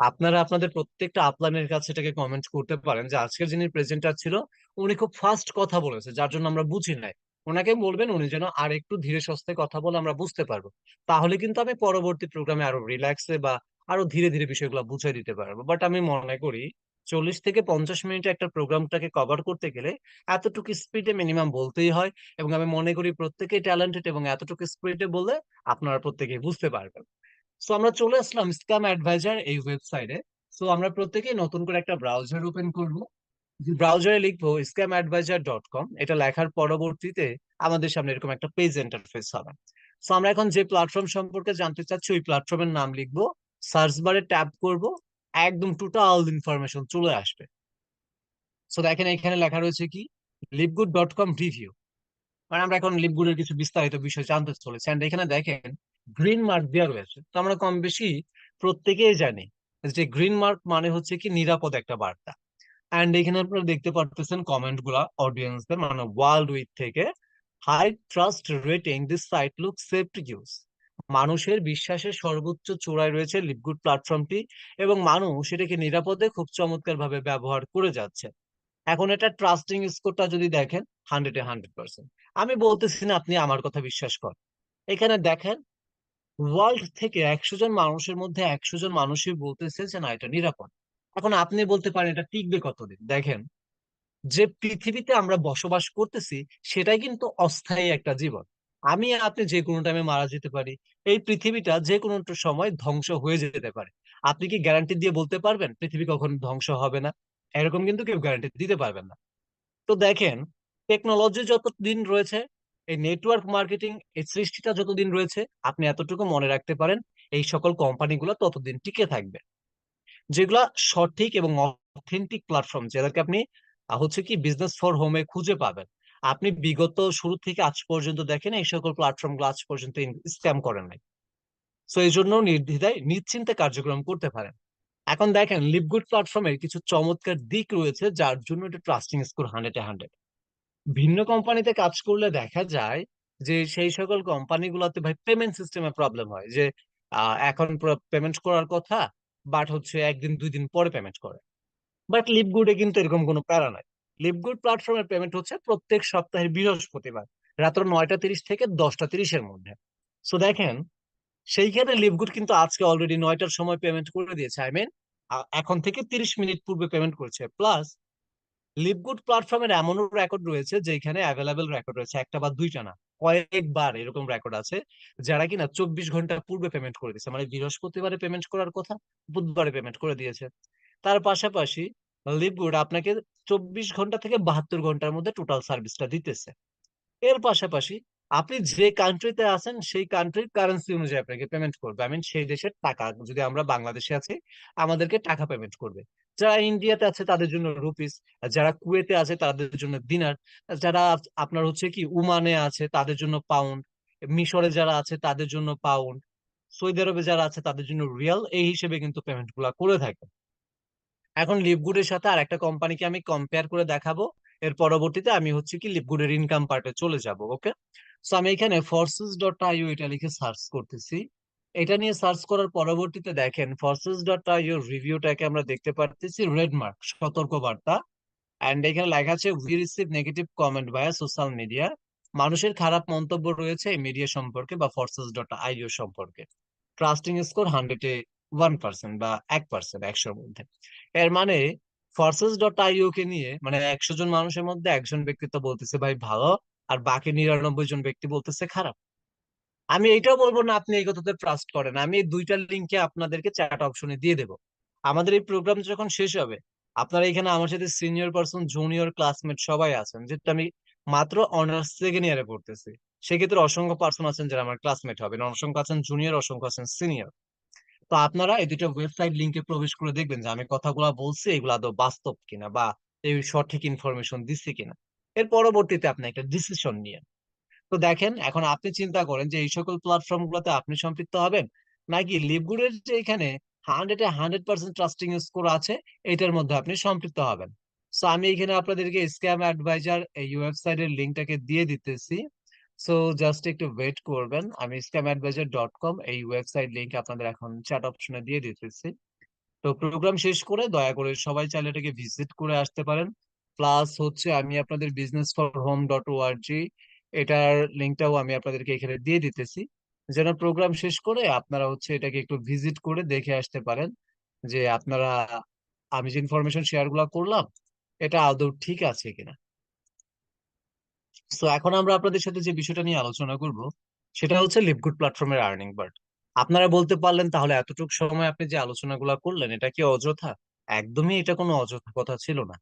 [SPEAKER 1] আপনারা আপনাদের প্রত্যেকটা আপলাইনের কাছে এটাকে কমেন্ট করতে পারেন যে আজকের যিনি প্রেজেন্টার ছিল উনি খুব ফাস্ট কথা বলেছে যার জন্য আমরা বুঝি নাই। ওনাকে বলবেন উনি যেন আর একটু ধীরে সুস্থে কথা বলে আমরা বুঝতে পারবো। তাহলে কিন্তু আমি পরবর্তী প্রোগ্রামে আরো রিল্যাক্সে বা আরো ধীরে ধীরে বিষয়গুলো বুঝিয়ে দিতে পারবো। বাট আমি মনে করি 40 থেকে 50 মিনিটে একটা প্রোগ্রামটাকে কভার করতে গেলে এতটুকু স্পিডে মিনিমাম বলতেই হয়। এবং আমি মনে করি প্রত্যেকেই ট্যালেন্টেড, এবং এতটুকু স্পিডে বললে আপনারা প্রত্যেকেই বুঝতে পারবেন। সো আমরা চলে আসলাম স্ক্যাম অ্যাডভাইজার এই ওয়েবসাইটে। সো আমরা প্রত্যেকেই নতুন করে একটা ব্রাউজার ওপেন করব, ব্রাউজারে লিখবো scammadvisor.com। এটা লেখার পরবর্তীতে আমাদের সামনে এরকম একটা পেজ ইন্টারফেস হবে। সো আমরা এখন যে প্ল্যাটফর্ম সম্পর্কে জানতে চাচ্ছি ওই প্ল্যাটফর্মের নাম লিখবো, সার্চ বারে ট্যাপ করব, একদম টোটাল ইনফরমেশন চলে আসবে। সো দেখেন এখানে লেখা রয়েছে কি, লিভগুড.com রিভিউ। মানে আমরা এখন লিভগুডের কিছু বিস্তারিত বিষয় জানতে চলেছি। এন্ড এখানে দেখেন গ্রিন মার্ক দেওয়া রয়েছে, তো আমরা কম বেশি প্রত্যেকেই জানি যে গ্রিন মার্ক মানে হচ্ছে কি নিরাপদ একটা বার্তা। এন্ড এখানে আপনারা দেখতে পারতেছেন কমেন্ট গুলা অডিয়েন্সদের, মানে ওয়ার্ল্ড উইড থেকে, high trust rating, this site look safe to use. মানুষের বিশ্বাসের সর্বোচ্চ চূড়ায় রয়েছে লিভগুড প্ল্যাটফর্মটি, এবং মানুষ এটাকে নিরাপদে খুব চমৎকার ভাবে ব্যবহার করে যাচ্ছে। এখন এটা ট্রাস্টিং স্কোরটা যদি দেখেন, 100-এ 100%। আমি বলতেছি না আপনি আমার কথা বিশ্বাস করেন, এখানে দেখেন ওয়ার্ল্ড থেকে 100 জন মানুষের মধ্যে 100 জন মানুষই বলতেছে যে না এটা নিরাপদ। এখন আপনি বলতে পারেন এটা টিকবে কতদিন। দেখেন, যে পৃথিবীতে আমরা বসবাস করতেছি সেটাই কিন্তু অস্থায়ী একটা জীবন। আমি আর আপনি যে কোনো টাইমে মারা যেতে পারি। এই পৃথিবীটা যে কোনো একটা সময় ধ্বংস হয়ে যেতে পারে। আপনি কি গ্যারান্টি দিয়ে বলতে পারবেন পৃথিবী কখন ধ্বংস হবে না? এরকম কিন্তু কেউ গ্যারান্টি দিতে পারবেন না। তো দেখেন, টেকনোলজি যতদিন রয়েছে, এই নেটওয়ার্ক মার্কেটিং এই সৃষ্টিটা যতদিন রয়েছে, আপনি এতটুকু মনে রাখতে পারেন, এই সকল কোম্পানিগুলো ততদিন টিকে থাকবে। যেগুলা সঠিক এবং অথেন্টিক প্ল্যাটফর্ম, যাদেরকে আপনি হচ্ছে কি বিজনেস ফর হোমে খুঁজে পাবেন। আপনি বিগত শুরু থেকে আজ পর্যন্ত দেখেন এই সকল প্ল্যাটফর্ম গুলো আজ পর্যন্ত স্ক্যাম করেন নাই। সো এই জন্য নির্দ্বিধায় নিশ্চিন্তে কার্যক্রম করতে পারেন। এখন দেখেন লিভগুড প্ল্যাটফর্মের কিছু চমৎকার দিক রয়েছে যার জন্য এটা ট্রাস্টিং স্কোর 100-এ 100। ভিন্ন কোম্পানিতে কাজ করলে দেখা যায় যে সেই সকল কোম্পানিগুলোতে ভাই পেমেন্ট সিস্টেমে প্রবলেম হয়, যে এখন পেমেন্ট করার কথা, বাট হচ্ছে একদিন দুই দিন পরে পেমেন্ট করে। বাট লিভগুডে কিন্তু এরকম কোনো প্যারা নাই। লিভগুড প্ল্যাটফর্মের পেমেন্ট হচ্ছে প্রত্যেক সপ্তাহের বৃহস্পতিবার রাত্র 9টা 30 থেকে 10টা 30-এর মধ্যে। সো দেখেন, সেইখানে লিভগুড কিন্তু আজকে অলরেডি 9টার সময় পেমেন্ট করে দিয়েছে। আই মিন এখন থেকে 30 মিনিট পূর্বে পেমেন্ট করছে। প্লাস লিভগুড প্ল্যাটফর্মের এমনও রেকর্ড রয়েছে যেখানে অ্যাভেলেবেল রেকর্ড রয়েছে, একটা বা দুইটা না, কয়েকবার এরকম রেকর্ড আছে যারা কিনা 24 ঘন্টা পূর্বে পেমেন্ট করে দিয়েছে, মানে বৃহস্পতিবারে পেমেন্ট করার কথা বুধবারে পেমেন্ট করে দিয়েছে। তার পাশাপাশি লিভগুড আপনাকে 24 ঘন্টা থেকে 72 ঘন্টার মধ্যে টোটাল সার্ভিসটা দিতেছে। এর পাশাপাশি আপনি যে কান্ট্রিতে আছেন সেই কান্ট্রির কারেন্সি অনুযায়ী আপনাকে পেমেন্ট করবে, আই মিন সেই দেশের টাকা। যদি আমরা বাংলাদেশে আছি, আমাদেরকে টাকা পেমেন্ট করবে। যারা ইন্ডিয়াতে আছে তাদের জন্য রুপিস, যারা কুয়েতে আছে তাদের জন্য দিনার, যারা আপনার হচ্ছে কি উমানে আছে তাদের জন্য পাউন্ড, মিশরে যারা আছে তাদের জন্য পাউন্ড, সৌদি আরবে যারা আছে তাদের জন্য রিয়াল, এই হিসেবে কিন্তু পেমেন্ট গুলা করে থাকে। এখন লিভগুডের সাথে আর একটা কোম্পানিকে আমি কম্পেয়ার করে দেখাবো। এর পরবর্তীতে আমি হচ্ছে কি লিভগুডের ইনকাম পার্টে চলে যাব। ওকে, সো আমি এখানে forces.io এটা লিখে সার্চ করতেছি। এটা নিয়ে সার্চ করার পরবর্তীতে দেখেন forces.io রিভিউটাকে আমরা দেখতে পারতেছি রেড মার্ক, সতর্ক বার্তা। এন্ড এখানে লেখা আছে we receive negative comment via social media. মানুষের খারাপ মন্তব্য রয়েছে এই মিডিয়া সম্পর্কে বা forces.io সম্পর্কে। ট্রাস্টিং স্কোর 101% বা 1%, 100-র মধ্যে। এর মানে forces.io কে নিয়ে মানে 100 জন মানুষের মধ্যে একজন ব্যক্তি তো বলতেছে ভাই ভালো, আর বাকি 99 জন ব্যক্তি বলতেছে খারাপ। আমি এইটাও বলবো না আপনি এই কথাতে ট্রাস্ট করেন, আমি এই দুইটা লিঙ্কে আপনাদেরকে চ্যাট অপশনে দিয়ে দেবো। আমাদের এই প্রোগ্রাম যখন শেষ হবে, আপনারা এখানে আমার সাথে সিনিয়র পার্সন, জুনিয়র ক্লাসমেট সবাই আছেন, যেহেতু আমি মাত্র অনার্স সেকেন্ড ইয়ারে পড়তেছি। সেক্ষেত্রে অসংখ্য পার্সন আছেন যারা আমার ক্লাসমেট হবেন, অসংখ্য আছেন জুনিয়র, অসংখ্য আছেন সিনিয়র। তো আপনারা এই দুটো ওয়েবসাইট লিংকে প্রবেশ করে দেখবেন যে আমি কথাগুলো বলছি এগুলো আদৌ বাস্তব কিনা বা এই সঠিক ইনফরমেশন দিচ্ছি কিনা। এর পরবর্তীতে আপনি একটা ডিসিশন নিয়ে, তো দেখেন এখন আপনি চিন্তা করেন যে এই সকল প্ল্যাটফর্ম গুলোতে আপনি সম্পৃক্ত হবেন, নাকি লিভগুডের যে এখানে 100% ট্রাস্টিং স্কোর আছে এটার মধ্যে আপনি সম্পৃক্ত হবেন। সো আমি এখানে আপনাদেরকে স্ক্যাম অ্যাডভাইজার এই ওয়েবসাইটের লিঙ্কটাকে দিয়ে দিতেছি। সো জাস্ট একটু ওয়েট করবেন, আমি scamAdvisor.com এই ওয়েবসাইট লিংক আপনাদের এখন চ্যাট অপশনে দিয়ে দিতেছি। তো প্রোগ্রাম শেষ করে দয়া করে সবাই চাইলে এটাকে ভিজিট করে আসতে পারেন। প্লাস হচ্ছে আমি আপনাদের businessforhome.org এটার লিঙ্কটাও আমি আপনাদেরকে এখানে দিয়ে দিতেছি, যেন প্রোগ্রাম শেষ করে আপনারা হচ্ছে এটাকে একটু ভিজিট করে দেখে আসতে পারেন যে আপনারা আমি যে ইনফরমেশন শেয়ার গুলা করলাম এটা আদৌ ঠিক আছে কিনা। তো এখন আমরা আপনাদের সাথে যে বিষয়টা নিয়ে আলোচনা করব সেটা হচ্ছে লিভগুড প্ল্যাটফর্মের আর্নিং বার্ড। আপনারা বলতে পারলেন তাহলে এতটুকু সময় আপনি যে আলোচনাগুলো করলেন এটা কি অযথা? একদমই এটা কোনো অযথা কথা ছিল না।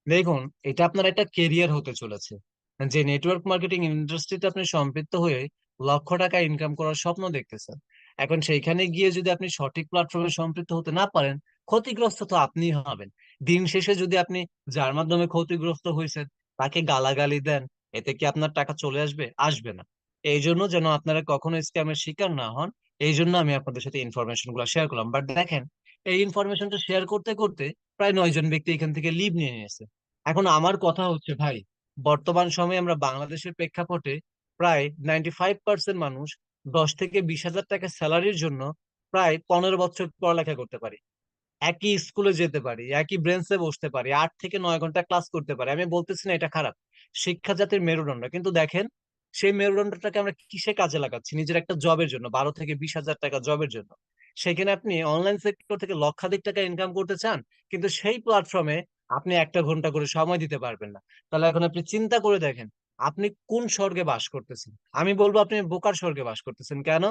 [SPEAKER 1] দেখুন, এটা আপনার একটা কেরিয়ার হতে চলেছে। যে নেটওয়ার্ক মার্কেটিং ইন্ডাস্ট্রিতে আপনি সম্পৃক্ত হয়ে লক্ষ টাকা ইনকাম করার স্বপ্ন দেখতেছেন, এখন সেইখানে গিয়ে যদি আপনি সঠিক প্ল্যাটফর্মে সম্পৃক্ত হতে না পারেন, ক্ষতিগ্রস্ত তো আপনিই হবেন। দিন শেষে যদি আপনি যার মাধ্যমে ক্ষতিগ্রস্ত হয়েছেন তাকে গালাগালি দেন, এতে কি আপনার টাকা চলে আসবে? আসবে না। এই জন্য যেন আপনারা কখনো স্ক্যামের শিকার না হন, এই জন্য আমি আপনাদের সাথে ইনফরমেশন গুলো শেয়ার করলাম। বাট দেখেন, এই ইনফরমেশনটা শেয়ার করতে করতে প্রায় 9 জন ব্যক্তি এখান থেকে লিভ নিয়ে নিয়েছে। এখন আমার কথা হচ্ছে ভাই, বর্তমান সময়ে আমরা বাংলাদেশের প্রেক্ষাপটে প্রায় 95% মানুষ 10 থেকে 20 হাজার টাকা স্যালারির জন্য প্রায় 15 বছর পড়ালেখা করতে পারি, একই স্কুলে যেতে পারি, একই ব্রেঞ্চে বসতে পারি, 8 থেকে 9 ঘন্টা ক্লাস করতে পারি। আমি বলতেছি না এটা খারাপ, শিক্ষা জাতির মেরুদণ্ড। কিন্তু দেখেন সেই মেরুদণ্ডটাকে আমরা কিসে কাজে লাগাচ্ছি? নিজের একটা জবের জন্য, 12 থেকে 20 হাজার টাকা জবের জন্য। সেখানে আপনি অনলাইন সেক্টর থেকে লক্ষাধিক টাকা ইনকাম করতে চান, কিন্তু সেই প্ল্যাটফর্মে আপনি 1 ঘন্টা করে সময় দিতে পারবেন না। তাহলে এখন আপনি চিন্তা করে দেখেন আপনি কোন স্বর্গে বাস করতেছেন। আমি বলবো আপনি বোকার স্বর্গে বাস করতেছেন। কেন?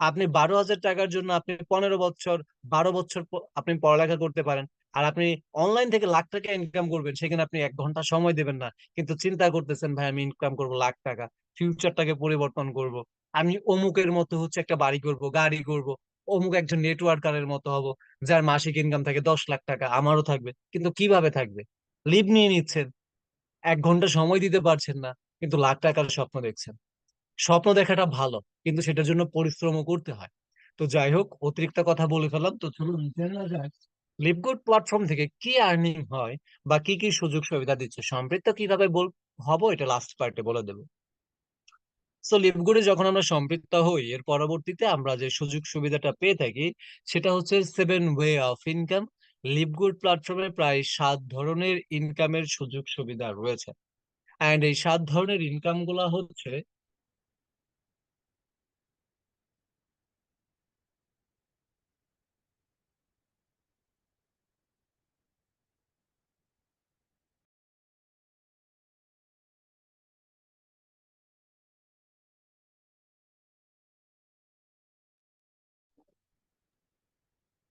[SPEAKER 1] আপনি 12 হাজার টাকার জন্য আপনি 15 বছর, 12 বছর আপনি পড়ালেখা করতে পারেন, আর আপনি অনলাইন থেকে লাখ টাকা ইনকাম করবেন, সেখানে আপনি 1 ঘন্টা সময় দেবেন না। কিন্তু চিন্তা করতেছেন ভাই আমি ইনকাম করব লাখ টাকা, ফিউচারটাকে পরিবর্তন করব, আমি অমুকের মতো হচ্ছে একটা বাড়ি করব, গাড়ি করব, অমুক একজন নেটওয়ার্কারের মতো হব যার মাসিক ইনকাম থাকে 10 লাখ টাকা, আমারও থাকবে। কিন্তু কিভাবে থাকবে? লিভ নিয়ে নিচ্ছেন, 1 ঘন্টা সময় দিতে পারছেন না, কিন্তু লাখ টাকার স্বপ্ন দেখছেন। স্বপ্ন দেখাটা ভালো, কিন্তু সেটার জন্য পরিশ্রমও করতে হয়। তো যাই হোক, অতিরিক্ত কথা বলে ফেললাম, তো চলুন জেনে নেওয়া যাক লিভগুড প্ল্যাটফর্ম থেকে কি আর্নিং হয় বা কি কি সুযোগ সুবিধা দিচ্ছে, সম্পৃক্ত কিভাবে হব এটা লাস্ট পার্টে বলে দেবো। সো লিভগুডে যখন আমরা সম্পৃক্ত হই এর পরবর্তীতে আমরা যে সুযোগ সুবিধাটা পেয়ে থাকি সেটা হচ্ছে 7 ওয়ে অফ ইনকাম। লিভগুড প্ল্যাটফর্মে প্রায় 7 ধরনের ইনকামের সুযোগ সুবিধা রয়েছে। অ্যান্ড এই 7 ধরনের ইনকাম গুলা হচ্ছে,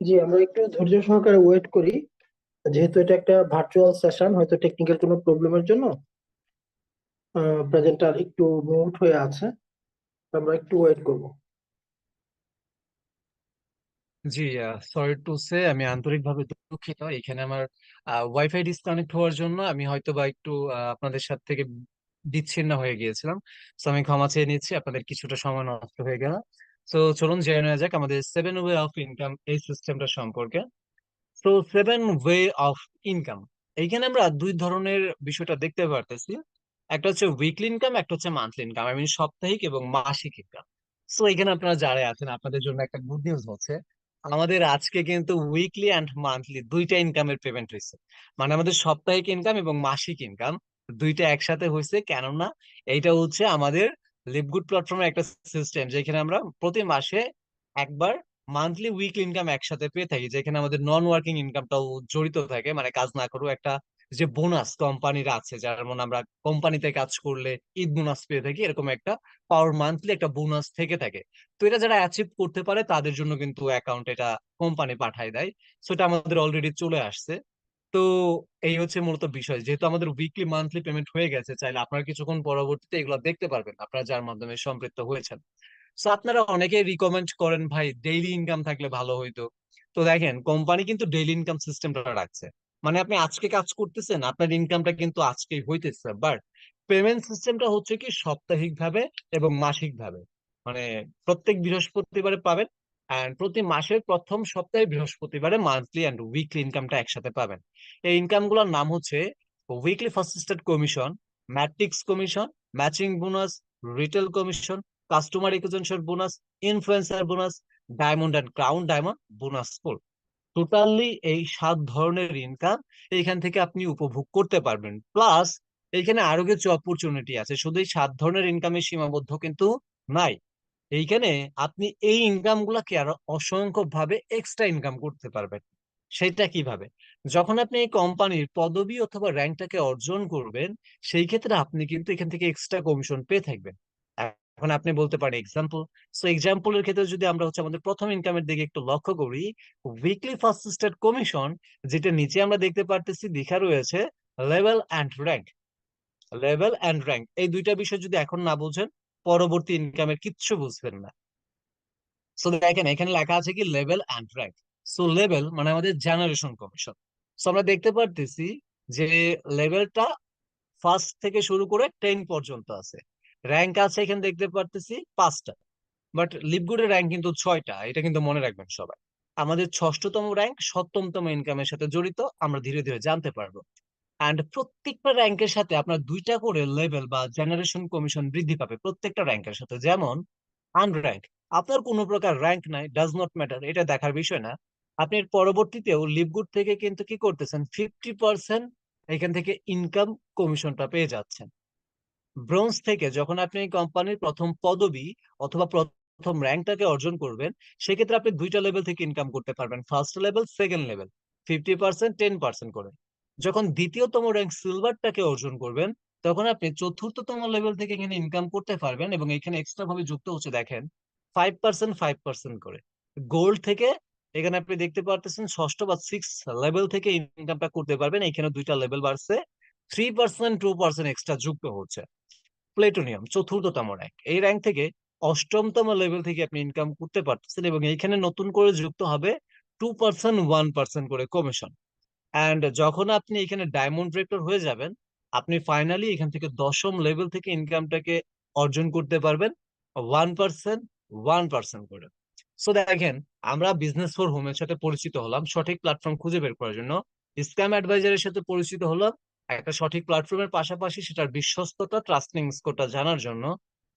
[SPEAKER 2] জি, আমরা একটু ধৈর্য সহকারে ওয়েট করি, যেহেতু এটা একটা ভার্চুয়াল সেশন, হয়তো টেকনিক্যাল কোনো প্রবলেমের জন্য প্রেজেন্টার একটু মিউট হয়ে আছে, আমরা একটু ওয়েট করব।
[SPEAKER 1] জি, সরি টু সে, আমি আন্তরিকভাবে দুঃখিত। এখানে আমার ওয়াইফাই ডিসকানেক্ট হওয়ার জন্য আমি হয়তো বা একটু আপনাদের সাথে থেকে বিচ্ছিন্ন হয়ে গিয়েছিলাম। তো আমি ক্ষমা চেয়ে নিচ্ছি, আপনাদের কিছুটা সময় নষ্ট হয়ে গেল। তো চলুন জেনে নেওয়া যাক আমাদের 7 ওয়ে অফ ইনকাম এই সিস্টেমটা সম্পর্কে। তো 7 ওয়ে অফ ইনকাম, এইখানে আমরা দুই ধরনের বিষয়টা দেখতে পারতেছি। একটা হচ্ছে উইকলি ইনকাম, একটা হচ্ছে মান্থলি ইনকাম, আই মিন সাপ্তাহিক এবং মাসিক ইনকাম। সো এখানে আপনারা যারা আছেন আপনাদের জন্য একটা গুড নিউজ হচ্ছে, আমাদের আজকে কিন্তু উইকলি অ্যান্ড মান্থলি দুইটা ইনকামের পেমেন্ট হয়েছে। মানে আমাদের সাপ্তাহিক ইনকাম এবং মাসিক ইনকাম দুইটা একসাথে হয়েছে। কেননা এইটা হচ্ছে আমাদের লিভগুড প্ল্যাটফর্মের একটা সিস্টেম, যেখানে আমরা প্রতি মাসে একবার মান্থলি উইকলি ইনকাম একসাথে পেয়ে থাকি, যেখানে আমাদের নন ওয়ার্কিং ইনকামটাও জড়িত থাকে, মানে কাজ না করেও একটা যে বোনাস কোম্পানির আছে, যেমন আমরা কোম্পানিতে কাজ করলে ঈদ বোনাস পেয়ে থাকি, এরকম একটা পাওয়ার মান্থলি একটা বোনাস থেকে থাকে। তো এটা যারা অ্যাচিভ করতে পারে তাদের জন্য কিন্তু অ্যাকাউন্ট এটা কোম্পানি পাঠায় দেয়। সো এটা আমাদের অলরেডি চলে আসছে। তো এই হচ্ছে মূলত বিষয়, যেহেতু আমাদের উইকলি মান্থলি পেমেন্ট হয়ে গেছে, চাইলে আপনারা কিছুক্ষণ পরবর্তীতে এগুলো দেখতে পারবেন, আপনারা যার মাধ্যমে সম্পৃক্ত হয়েছেন। সো আপনারা অনেকে রিকমেন্ড করেন ভাই ডেইলি ইনকাম থাকলে ভালো হইতো। তো দেখেন কোম্পানি কিন্তু ডেইলি ইনকাম সিস্টেমটা রাখছে, মানে আপনি আজকে কাজ করতেছেন, আপনার ইনকামটা কিন্তু আজকেই হইতেছে, বাট পেমেন্ট সিস্টেমটা হচ্ছে কি সাপ্তাহিক ভাবে এবং মাসিক ভাবে। মানে প্রত্যেক বৃহস্পতিবারে পাবেন, এন্ড প্রতি মাসের প্রথম সপ্তাহে বৃহস্পতিবারে মান্থলি এন্ড উইকলি ইনকামটা একসাথে পাবেন। এই ইনকাম গুলোর নাম হচ্ছে weekly fast start commission, matrix commission, matching bonus, retail commission, customer acquisition bonus, influencer bonus, diamond and crown diamond bonus pool. Totally এই 7 ধরনের ইনকাম এইখান থেকে আপনি উপভোগ করতে পারবেন। প্লাস এইখানে আরো কিছু অপরচুনিটি আছে, শুধু এই 7 ধরনের ইনকামে সীমাবদ্ধ কিন্তু নাই। এইখানে আপনি এই ইনকাম গুলাকে আরো অসংখ্য ভাবে এক্সট্রা ইনকাম করতে পারবেন। সেটা কিভাবে? যখন আপনি এই কোম্পানির পদবি অথবা র্যাঙ্কটাকে অর্জন করবেন, সেই ক্ষেত্রে আপনি কিন্তু এখান থেকে এক্সট্রা কমিশন পেয়ে থাকবেন। এখন আপনি বলতে পারেন এক্সাম্পল। সো এক্সাম্পলের ক্ষেত্রে যদি আমরা হচ্ছে আমাদের প্রথম ইনকামের দিকে একটু লক্ষ্য করি, উইকলি ফার্স্ট স্টেট কমিশন, যেটা নিচে আমরা দেখতে পারতেছি লেখা রয়েছে level and rank. Level and rank এই দুইটা বিষয় যদি এখন না বুঝেন, পরবর্তী ইনকামের কিচ্ছু বুঝবেন না। সো দেখেন এখানে লেখা আছে কি level and rank. So level মানে আমাদের জেনারেশন কমিশন। সো আমরা দেখতে পারতেছি যে লেভেলটা ফার্স্ট থেকে শুরু করে 10 পর্যন্ত আছে। র্যাঙ্ক আছে এখানে দেখতে পারতেছি 5টা, বাট লিপগুডের র্যাঙ্ক কিন্তু 6টা, এটা কিন্তু মনে রাখবেন সবাই। আমাদের ষষ্ঠতম র্যাঙ্ক সপ্তমতম ইনকামের সাথে জড়িত, আমরা ধীরে ধীরে জানতে পারবো। অ্যান্ড প্রত্যেকটা র্যাঙ্কের সাথে আপনার দুইটা করে লেভেল বা জেনারেশন কমিশন বৃদ্ধি পাবে প্রত্যেকটা র্যাঙ্কের সাথে। যেমন আনর্যাঙ্ক, আপনার কোনো প্রকার র্যাঙ্ক নাই, ডাজ নট ম্যাটার, এটা দেখার বিষয় না। আপনি এর পরবর্তীতেও লিভগুড থেকে কিন্তু কি করতেছেন, 50% এখান থেকে ইনকাম কমিশনটা পেয়ে যাচ্ছেন। ব্রোঞ্জ থেকে যখন আপনি কোম্পানির প্রথম পদবি অথবা প্রথম র্যাঙ্কটাকে অর্জন করবেন, সেক্ষেত্রে আপনি দুইটা লেভেল থেকে ইনকাম করতে পারবেন, ফার্স্ট লেভেল সেকেন্ড লেভেল, 50%, 10% করে। যখন দ্বিতীয়তম র্যাঙ্ক সিলভারটাকে অর্জন করবেন, তখন আপনি চতুর্থতম লেভেল থেকে এখানে ইনকাম করতে পারবেন, এবং এখানে এক্সট্রা ভাবে যুক্ত হচ্ছে দেখেন 5%, 5% করে। গোল্ড থেকে এখানে আপনি দেখতে পারতেছেন ষষ্ঠ বা 6 লেভেল থেকে ইনকামটা করতে পারবেন, এখানে দুইটা লেভেল বাড়ছে, 3%, 2% এক্সট্রা যুক্ত হচ্ছে। প্লেটোনিয়াম চতুর্থতম র্যাঙ্ক, এই র্যাঙ্ক থেকে অষ্টমতম লেভেল থেকে আপনি ইনকাম করতে পারতেছেন, এবং এইখানে নতুন করে যুক্ত হবে 2%, 1% করে কমিশন। অ্যান্ড যখন আপনি এখানে ডায়মন্ড ডিরেক্টর হয়ে যাবেন, আপনি ফাইনালি এখান থেকে দশম লেভেল থেকে ইনকামটাকে অর্জন করতে পারবেন 1%, 1% করে। সো দেখেন, আমরা বিজনেস ফর হোমের সাথে পরিচিত হলাম সঠিক প্ল্যাটফর্ম খুঁজে বের করার জন্য, স্ক্যাম অ্যাডভাইজারের সাথে পরিচিত হলাম একটা সঠিক প্ল্যাটফর্মের পাশাপাশি সেটার বিশ্বস্ততা, ট্রাস্টিং স্কোরটা জানার জন্য।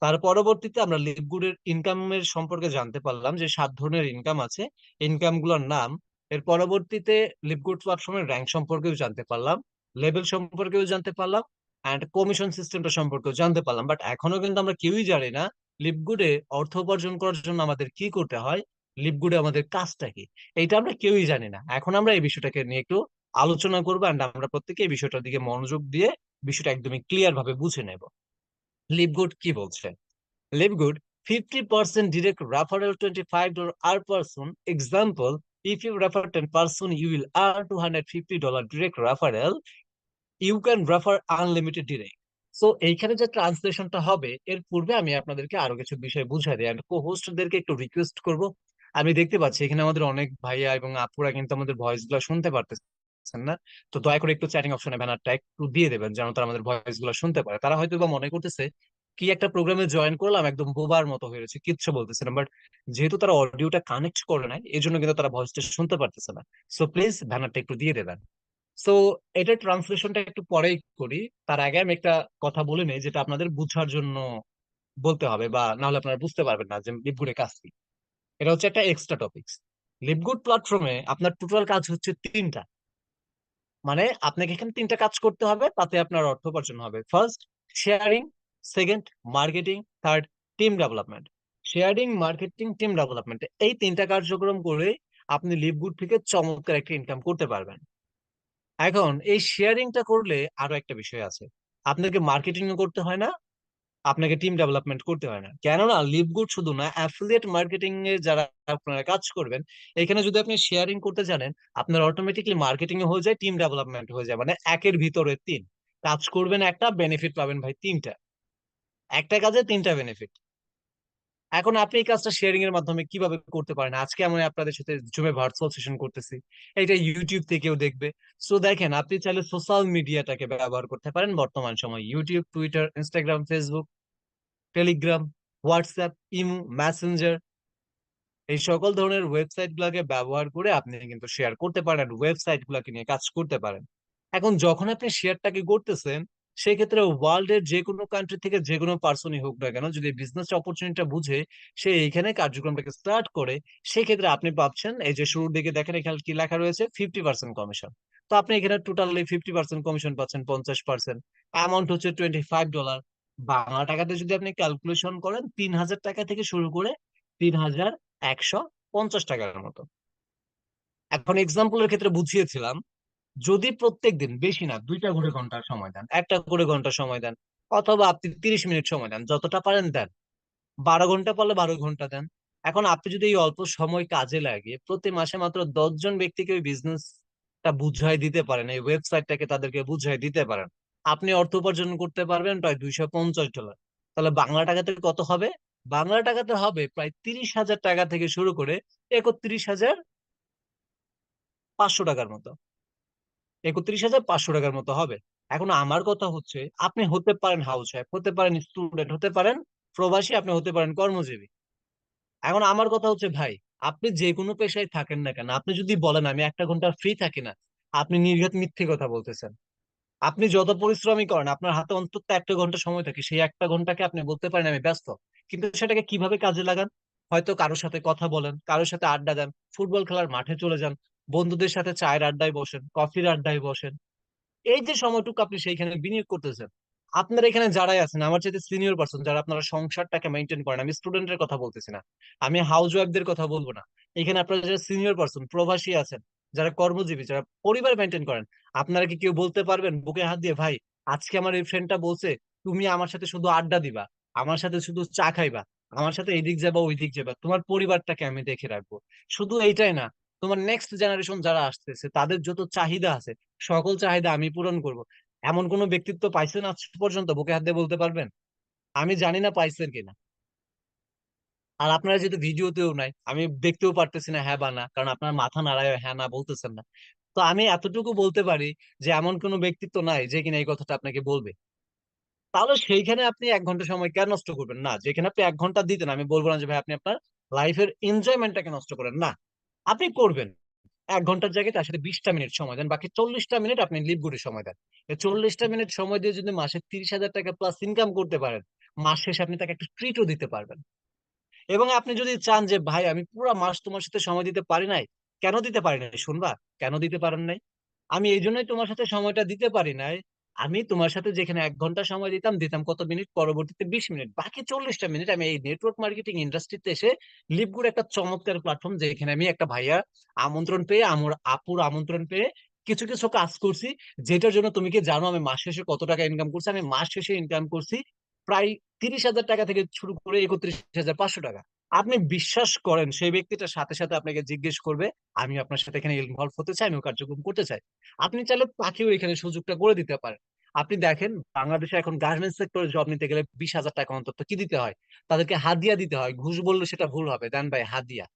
[SPEAKER 1] তার পরবর্তীতে আমরা লিভগুডের ইনকামের সম্পর্কে জানতে পারলাম যে 7 ধরনের ইনকাম আছে, ইনকাম গুলোর নাম। এর পরবর্তীতে লিভগুড প্ল্যাটফর্মের র্যাঙ্ক সম্পর্কেও জানতে পারলাম, লেভেল সম্পর্কেও জানতে পারলাম, অ্যান্ড কমিশন সিস্টেমটা সম্পর্কেও জানতে পারলাম। বাট এখনো কিন্তু আমরা কেউই জানি না লিভগুডে অর্থ উপার্জন করার জন্য আমাদের কি করতে হয়, লিভগুডে আমাদের কাজটা কি, এইটা আমরা কেউই জানি না। এখন আমরা এই বিষয়টাকে নিয়ে একটু আলোচনা করবো, অ্যান্ড আমরা প্রত্যেকে এই বিষয়টার দিকে মনোযোগ দিয়ে বিষয়টা একদমই ক্লিয়ার ভাবে বুঝে নেব। লিভগুড কি বলছে? Livegood, 50% direct referral, $25 per person. Example, if you refer 10 person, you will earn $250 direct referral. You can refer unlimited direct. So এইখানে যে ট্রান্সলেশনটা হবে এর পূর্বে আমি আপনাদেরকে আরো কিছু বিষয় বুঝাই দিই, কো হোস্টদেরকে একটু রিকোয়েস্ট করব। আমি দেখতে পাচ্ছি এখানে আমাদের অনেক ভাইয়া এবং আপুরা কিন্তু আমাদের ভয়েস গুলো শুনতে পারতেছেন না। তো দয়া করে একটু চ্যাটিং অপশনে ব্যানারটা একটু দিয়ে দেবেন যেন তারা আমাদের ভয়েস গুলো শুনতে পারে। তারা হয়তো বা মনে করতেছে কি একটা প্রোগ্রামে জয়েন করলাম, একদম বোবার মতো হয়ে রয়েছে, কিচ্ছু বলতেছে না, বাট যেহেতু তারা অডিওটা কানেক্ট করে নাই এই জন্য কিন্তু তারা ভয়েসটা শুনতে পারতেছে না। সো প্লিজ ব্যানারটা একটু দিয়ে দেবেন। সো এটা ট্রান্সলেশনটা একটু পরেই করি, তার আগে আমি একটা কথা বলে নেই যেটা আপনাদের বুঝার জন্য বলতে হবে, বা না হলে আপনারা বুঝতে পারবেন না যে লিপগুডের কাজ কি। এটা হচ্ছে একটা এক্সট্রা টপিকস। লিপগুড প্ল্যাটফর্মে আপনার টোটাল কাজ হচ্ছে তিনটা। মানে আপনাকে এখানে তিনটা কাজ করতে হবে, তাতে আপনার অর্থ উপার্জন হবে। First, sharing. Second, marketing. Third, team development. Sharing, marketing, team development, এই তিনটা কার্যক্রম করে আপনি লিপগুড থেকে চমৎকার একটা ইনকাম করতে পারবেন। এখন এই শেয়ারিংটা করলে আরো একটা বিষয় আছে, আপনাকে মার্কেটিং করতে হয় না, আপনাকে টিম ডেভেলপমেন্ট করতে হয় না। কেননা লিভগুড শুধু না, অ্যাফিলিয়েট মার্কেটিং এ যারা আপনারা কাজ করবেন, এখানে যদি আপনি শেয়ারিং করতে জানেন, আপনার অটোমেটিকলি মার্কেটিং এ হয়ে যায়, টিম ডেভেলপমেন্ট হয়ে যায়, মানে একের ভিতরে তিন। কাজ করবেন একটা, বেনিফিট পাবেন ভাই তিনটা। একটা কাজে তিনটা বেনিফিট। এখন আপনি এই কাজটা শেয়ারিং এর মাধ্যমে কিভাবে করতে পারেন, আজকে আমি আপনাদের সাথে জুমে ভার্চুয়াল সেশন করতেছি, এটা ইউটিউব থেকেও দেখবে। সো দেখেন, আপনি চাইলে সোশ্যাল মিডিয়াটাকে ব্যবহার করতে পারেন বর্তমান সময়, YouTube, Twitter, Instagram, Facebook, Telegram, WhatsApp, imo, Messenger, এই সকল ধরনের ওয়েবসাইট গুলাকে ব্যবহার করে আপনি কিন্তু শেয়ার করতে পারেন, ওয়েবসাইট গুলাকে নিয়ে কাজ করতে পারেন। এখন যখন আপনি শেয়ারটাকে করতেছেন, সেক্ষেত্রে ওয়ার্ল্ডের যে কোনো কান্ট্রি থেকে যে কোনো পার্সনই হোক না কেন, যদি বিজনেস অপরচুনিটিটা বুঝে সে এইখানে কার্যক্রমটাকে স্টার্ট করে, সেক্ষেত্রে আপনি পাচ্ছেন, এই যে শুরুর দিকে দেখেন এখানে কি লেখা রয়েছে, 50% কমিশন। তো আপনি এখানে টোটালি 50% কমিশন পাচ্ছেন, 50%। অ্যামাউন্ট হচ্ছে $25। বাংলা টাকাতে যদি আপনি ক্যালকুলেশন করেন, 3,000 টাকা থেকে শুরু করে 3,150 টাকার মতো। এখন এক্সাম্পলের ক্ষেত্রে বুঝিয়েছিলাম, যদি প্রত্যেক দিন, বেশি না, 2টা করে ঘন্টা সময় দেন, 1টা করে ঘন্টা সময় দেন, অথবা আপনি 30 মিনিট সময় দেন, যতটা পারেন দেন, 12 ঘন্টা পারলে 12 ঘন্টা দেন। এখন আপনি যদি এই অল্প সময় কাজে লাগিয়ে প্রতি মাসে মাত্র 10 জন ব্যক্তিকে ওই বিজনেসটা বুঝাই দিতে পারেন, এই ওয়েবসাইটটাকে তাদেরকে বুঝাই দিতে পারেন, আপনি অর্থ উপার্জন করতে পারবেন প্রায় $250। তাহলে বাংলা টাকাতে কত হবে? বাংলা টাকাতে হবে প্রায় 30,000 টাকা থেকে শুরু করে 31,500 টাকার মতো। 31,500 টাকার মতো হবে। এখন আমার কথা হচ্ছে, আপনি হতে পারেন হাউস ওয়াইফ, হতে পারেন স্টুডেন্ট, হতে পারেন প্রবাসী, আপনি হতে পারেন কর্মজীবী। এখন আমার কথা হচ্ছে ভাই, আপনি যে কোনো পেশায় থাকেন না কেন, আপনি যদি বলেন আমি 1টা ঘন্টা ফ্রি থাকি না, আপনি নির্ঘাত মিথ্যে কথা বলতেছেন। আপনি যত পরিশ্রমই করেন, আপনার হাতে অন্তত 1টা ঘন্টা সময় থাকে, সেই 1টা ঘন্টাকে আপনি বলতে পারেন আমি ব্যস্ত। কিন্তু সেটাকে কিভাবে কাজে লাগান? হয়তো কারোর সাথে কথা বলেন, কারোর সাথে আড্ডা দেন, ফুটবল খেলার মাঠে চলে যান, বন্ধুদের সাথে চায়ের আড্ডায় বসেন, কফির আড্ডায় বসেন। এই যে সময়টুকু আপনি সেইখানে বিনিয়োগ করতেছেন, আপনারা এখানে যারাই আছেন আমার চাইতে সিনিয়র পার্সন, যারা আপনারা সংসারটাকে মেনটেন করেন, আমি স্টুডেন্টের কথা বলতেছি না, আমি হাউস ওয়াইফদের কথা বলবো না, এখানে আপনারা যারা সিনিয়র পার্সন, প্রবাসী আছেন, যারা কর্মজীবী, যারা পরিবার মেনটেন করেন, আপনারা কি কেউ বলতে পারবেন বুকে হাত দিয়ে, ভাই আজকে আমার এই ফ্রেন্ডটা বলছে তুমি আমার সাথে শুধু আড্ডা দিবা, আমার সাথে শুধু চা খাইবা, আমার সাথে এইদিক যাবা ওইদিক যাবা, তোমার পরিবারটাকে আমি দেখে রাখবো? শুধু এইটাই না, তোমার নেক্সট জেনারেশন যারা আসতেছে তাদের যত চাহিদা আছে, সকল চাহিদা আমি পূরণ করব। এমন কোন ব্যক্তিত্ব পাইছেন আজ পর্যন্ত, বুকে হাত দিয়ে বলতে পারবেন? আমি জানি না পাইছেন কিনা। আর আপনারা যেহেতু ভিডিওতেও নাই, আমি দেখতেও পারতেছি না হ্যাঁ বা না, কারণ আপনার মাথা নাড়ায় হ্যাঁ না বলতেছেন না। তো আমি এতটুকু বলতে পারি যে এমন কোনো ব্যক্তিত্ব নাই যে কিনা এই কথাটা আপনাকে বলবে। তাহলে সেইখানে আপনি 1 ঘন্টা সময় কেন নষ্ট করবেন না? যেখানে আপনি 1 ঘন্টা দিতেন, আমি বলবো না যে ভাই আপনি আপনার লাইফের এনজয়মেন্টটাকে নষ্ট করেন না, আপনি করবেন। 1 ঘন্টার জায়গায় তার সাথে 20টা মিনিট সময় দেন, বাকি 40টা মিনিট আপনি লিভ গুডে সময় দেন। এই 40টা মিনিট সময় দিয়ে যদি মাসে 30,000 টাকা প্লাস ইনকাম করতে পারেন, মাস শেষে আপনি তাকে একটা ট্রিটও দিতে পারবেন। এবং আপনি যদি চান যে ভাই আমি পুরো মাস তোমার সাথে সময় দিতে পারি নাই, কেন দিতে পারি নাই শুনবা? কেন দিতে পারেন নাই? আমি এই জন্যই তোমার সাথে সময়টা দিতে পারি নাই, আমি তোমার সাথে যেখানে 1 ঘন্টা সময় দিতাম, দিতাম কত মিনিট, পরবর্তীতে 20 মিনিট, বাকি 40টা মিনিট আমি এই নেটওয়ার্ক মার্কেটিং ইন্ডাস্ট্রিতে এসে, লিভগুড একটা চমৎকার প্ল্যাটফর্ম যেখানে আমি একটা ভাইয়া আমন্ত্রণ পেয়ে, আমার আপুর আমন্ত্রণ পেয়ে কিছু কিছু কাজ করছি, যেটার জন্য তুমি কি জানো আমি মাস শেষে কত টাকা ইনকাম করছি? আমি মাস শেষে ইনকাম করছি প্রায় 30,000 টাকা থেকে শুরু করে 31,500 টাকা। আপনি বিশ্বাস করেন, সেই ব্যক্তিটার সাথে সাথে আপনাকে জিজ্ঞেস করবে আমি আপনার সাথে এখানে ইনভলভ হতে চাই, আমি কার্যক্রম করতে চাই। আপনি চাইলে তাকেও এখানে সুযোগটা করে দিতে পারেন। আপনি দেখেন বাংলাদেশে এখন গার্মেন্টস সেক্টরে জব নিতে গেলে 20,000 টাকা অন্তত কি দিতে হয়? তাদেরকে হাদিয়া দিতে হয়। ঘুষ বললে সেটা ভুল হবে, দেন ভাই হাদিয়া।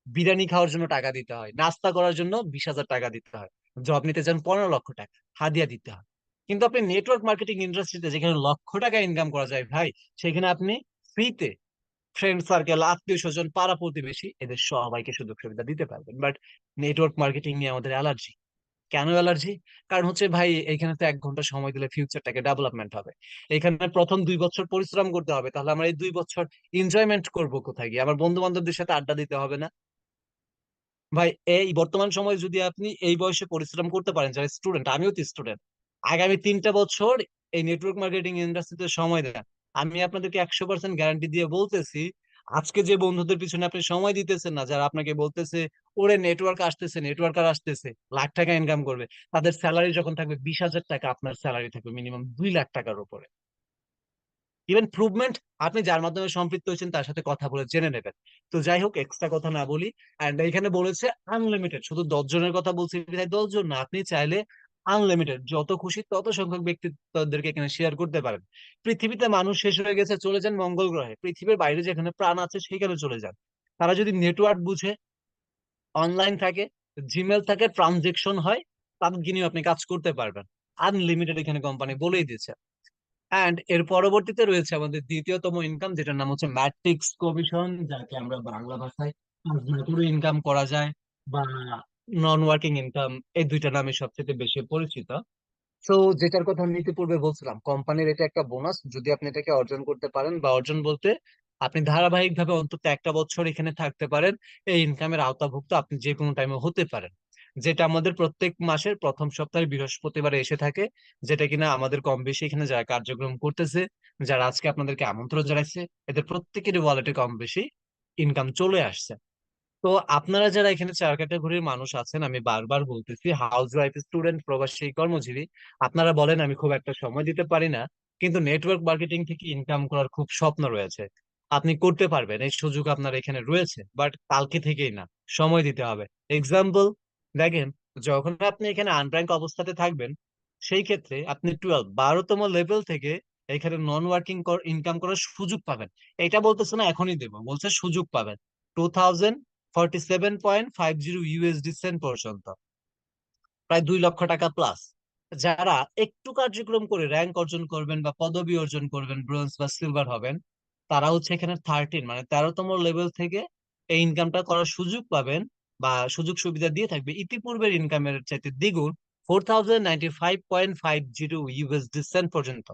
[SPEAKER 1] বিরিয়ানি খাওয়ার জন্য টাকা দিতে হয়, নাস্তা করার জন্য 20,000 টাকা দিতে হয়। জব নিতে চান 15 লক্ষ টাকা হাদিয়া দিতে হয়। কিন্তু আপনি নেটওয়ার্ক মার্কেটিং ইন্ডাস্ট্রিতে যেখানে লক্ষ টাকা ইনকাম করা যায় ভাই, সেখানে আপনি ফ্রিতে ফ্রেন্ড সার্কেল, আত্মীয় স্বজন, পাড়া প্রতিবেশী এদের সবাইকে সুযোগ সুবিধা দিতে পারবেন। বাট নেটওয়ার্ক মার্কেটিং নিয়ে আমাদের অ্যালার্জি। কেন অ্যালার্জি? কারণ হচ্ছে ভাই এখানে তো 1 ঘন্টা সময় দিলে ফিউচারটাকে ডেভেলপমেন্ট হবে। এখানে প্রথম 2 বছর পরিশ্রম করতে হবে, তাহলে আমরা এই 2 বছর এনজয়মেন্ট করবো কোথায় গিয়ে? আমার বন্ধু বান্ধবদের সাথে আড্ডা দিতে হবে না? ভাই এই বর্তমান সময়ে যদি আপনি এই বয়সে পরিশ্রম করতে পারেন, যারা স্টুডেন্ট, আমিও তো স্টুডেন্ট, আগামী 3টা বছর এই নেটওয়ার্ক মার্কেটিং ইন্ডাস্ট্রিতে সময় দেন, আমি আপনাদেরকে 100% গ্যারান্টি দিয়ে বলতেছি, আজকে যে বন্ধুদের পিছনে আপনি সময় দিতেছেন না, যারা আপনাকে বলতেছে ওরে নেটওয়ার্ক আসতেছে, নেটওয়ার্কার আসতেছে, লাখ টাকা ইনকাম করবে, তাদের স্যালারি যখন থাকবে 20,000 টাকা, আপনার স্যালারি থাকবে মিনিমাম 2 লাখ টাকার উপরে। ইভেন প্রুভমেন্ট আপনি যার মাধ্যমে সম্পৃক্ত হয়েছেন তার সাথে কথা বলে জেনে নেবেন। তো যাই হোক, এক্সট্রা কথা না বলি। এন্ড এখানে বলেছে আনলিমিটেড, শুধু 10 জনের কথা বলছি বিধায় 10 জন না, আপনি চাইলে আনলিমিটেড যত খুশি তত সংখ্যক ব্যক্তিত্বদেরকে এখানে শেয়ার করতে পারেন। পৃথিবীতে মানুষ শেষ হয়ে গেছে, চলে যান মঙ্গল গ্রহে, পৃথিবীর বাইরে যেখানে প্রাণ আছে সেখানে চলে যান। তারা যদি নেটওয়ার্ক বুঝে, অনলাইন থাকে, জিমেল থাকে, ট্রানজেকশন হয়, তাদেরকে নিয়ে আপনি কাজ করতে পারবেন। আনলিমিটেড এখানে কোম্পানি বলেই দিচ্ছে। অ্যান্ড এর পরবর্তীতে রয়েছে আমাদের দ্বিতীয়তম ইনকাম, যেটার নাম হচ্ছে ম্যাট্রিক্স কমিশন, যাকে আমরা বাংলা ভাষায় ইনকাম করা যায়, বা নন ওয়ার্কিং ইনকাম, এই দুইটা নামে সবচেয়ে বেশি পরিচিত। তো যেটার কথা আমি ইতিপূর্বে বলছিলাম, কোম্পানির এটা একটা বোনাস যদি আপনি এটাকে অর্জন করতে পারেন, বা অর্জন বলতে আপনি ধারাবাহিক ভাবে অন্তত 1টা বছর এখানে থাকতে পারেন, এই ইনকামের আওতাভুক্ত আপনি যে কোনো টাইমে হতে পারেন। যেটা আমাদের প্রত্যেক মাসের প্রথম সপ্তাহে বৃহস্পতিবারে এসে থাকে, যেটা কিনা আমাদের কম বেশি এখানে যারা কার্যক্রম করতেছে, যারা আজকে আপনাদেরকে আমন্ত্রণ জানাইছে, এদের প্রত্যেকেরই ওয়ালেটে কম বেশি ইনকাম চলে আসছে। তো আপনারা যারা এখানে 4 ক্যাটাগরির মানুষ আছেন, আমি বারবার বলতেছি, হাউস ওয়াইফ, স্টুডেন্ট, প্রবাসী, কর্মজীবী, আপনারা বলেন আমি খুব একটা সময় দিতে পারি না, কিন্তু নেটওয়ার্ক মার্কেটিং থেকে ইনকাম করার খুব স্বপ্ন রয়েছে, আপনি করতে পারবেন, এই সুযোগ আপনার এখানে রয়েছে, বাট কালকে থেকেই না, সময় দিতে হবে। এক্সাম্পল দেখেন, যখন আপনি এখানে আনর্যাঙ্ক অবস্থাতে থাকবেন, সেই ক্ষেত্রে আপনি 12তম লেভেল থেকে এখানে নন ওয়ার্কিং ইনকাম করার সুযোগ পাবেন। এটা বলতেছে না এখনই দেবো, বলছে সুযোগ পাবেন। 4750 ইউএসডি সেন্ট পর্যন্ত, প্রায় 2 লক্ষ টাকা প্লাস। যারা একটু কার্যক্রম করে র্যাঙ্ক অর্জন করবেন বা পদবি অর্জন করবেন, ব্রোঞ্জ বা সিলভার হবেন, তারা হচ্ছে এখানে 13তম লেভেল থেকে এই ইনকামটা করার সুযোগ পাবেন, বা সুযোগ সুবিধা দিয়ে থাকবে ইতিপূর্বের ইনকামের চাইতে দ্বিগুণ, 4095.50 ইউএসডি সেন্ট পর্যন্ত।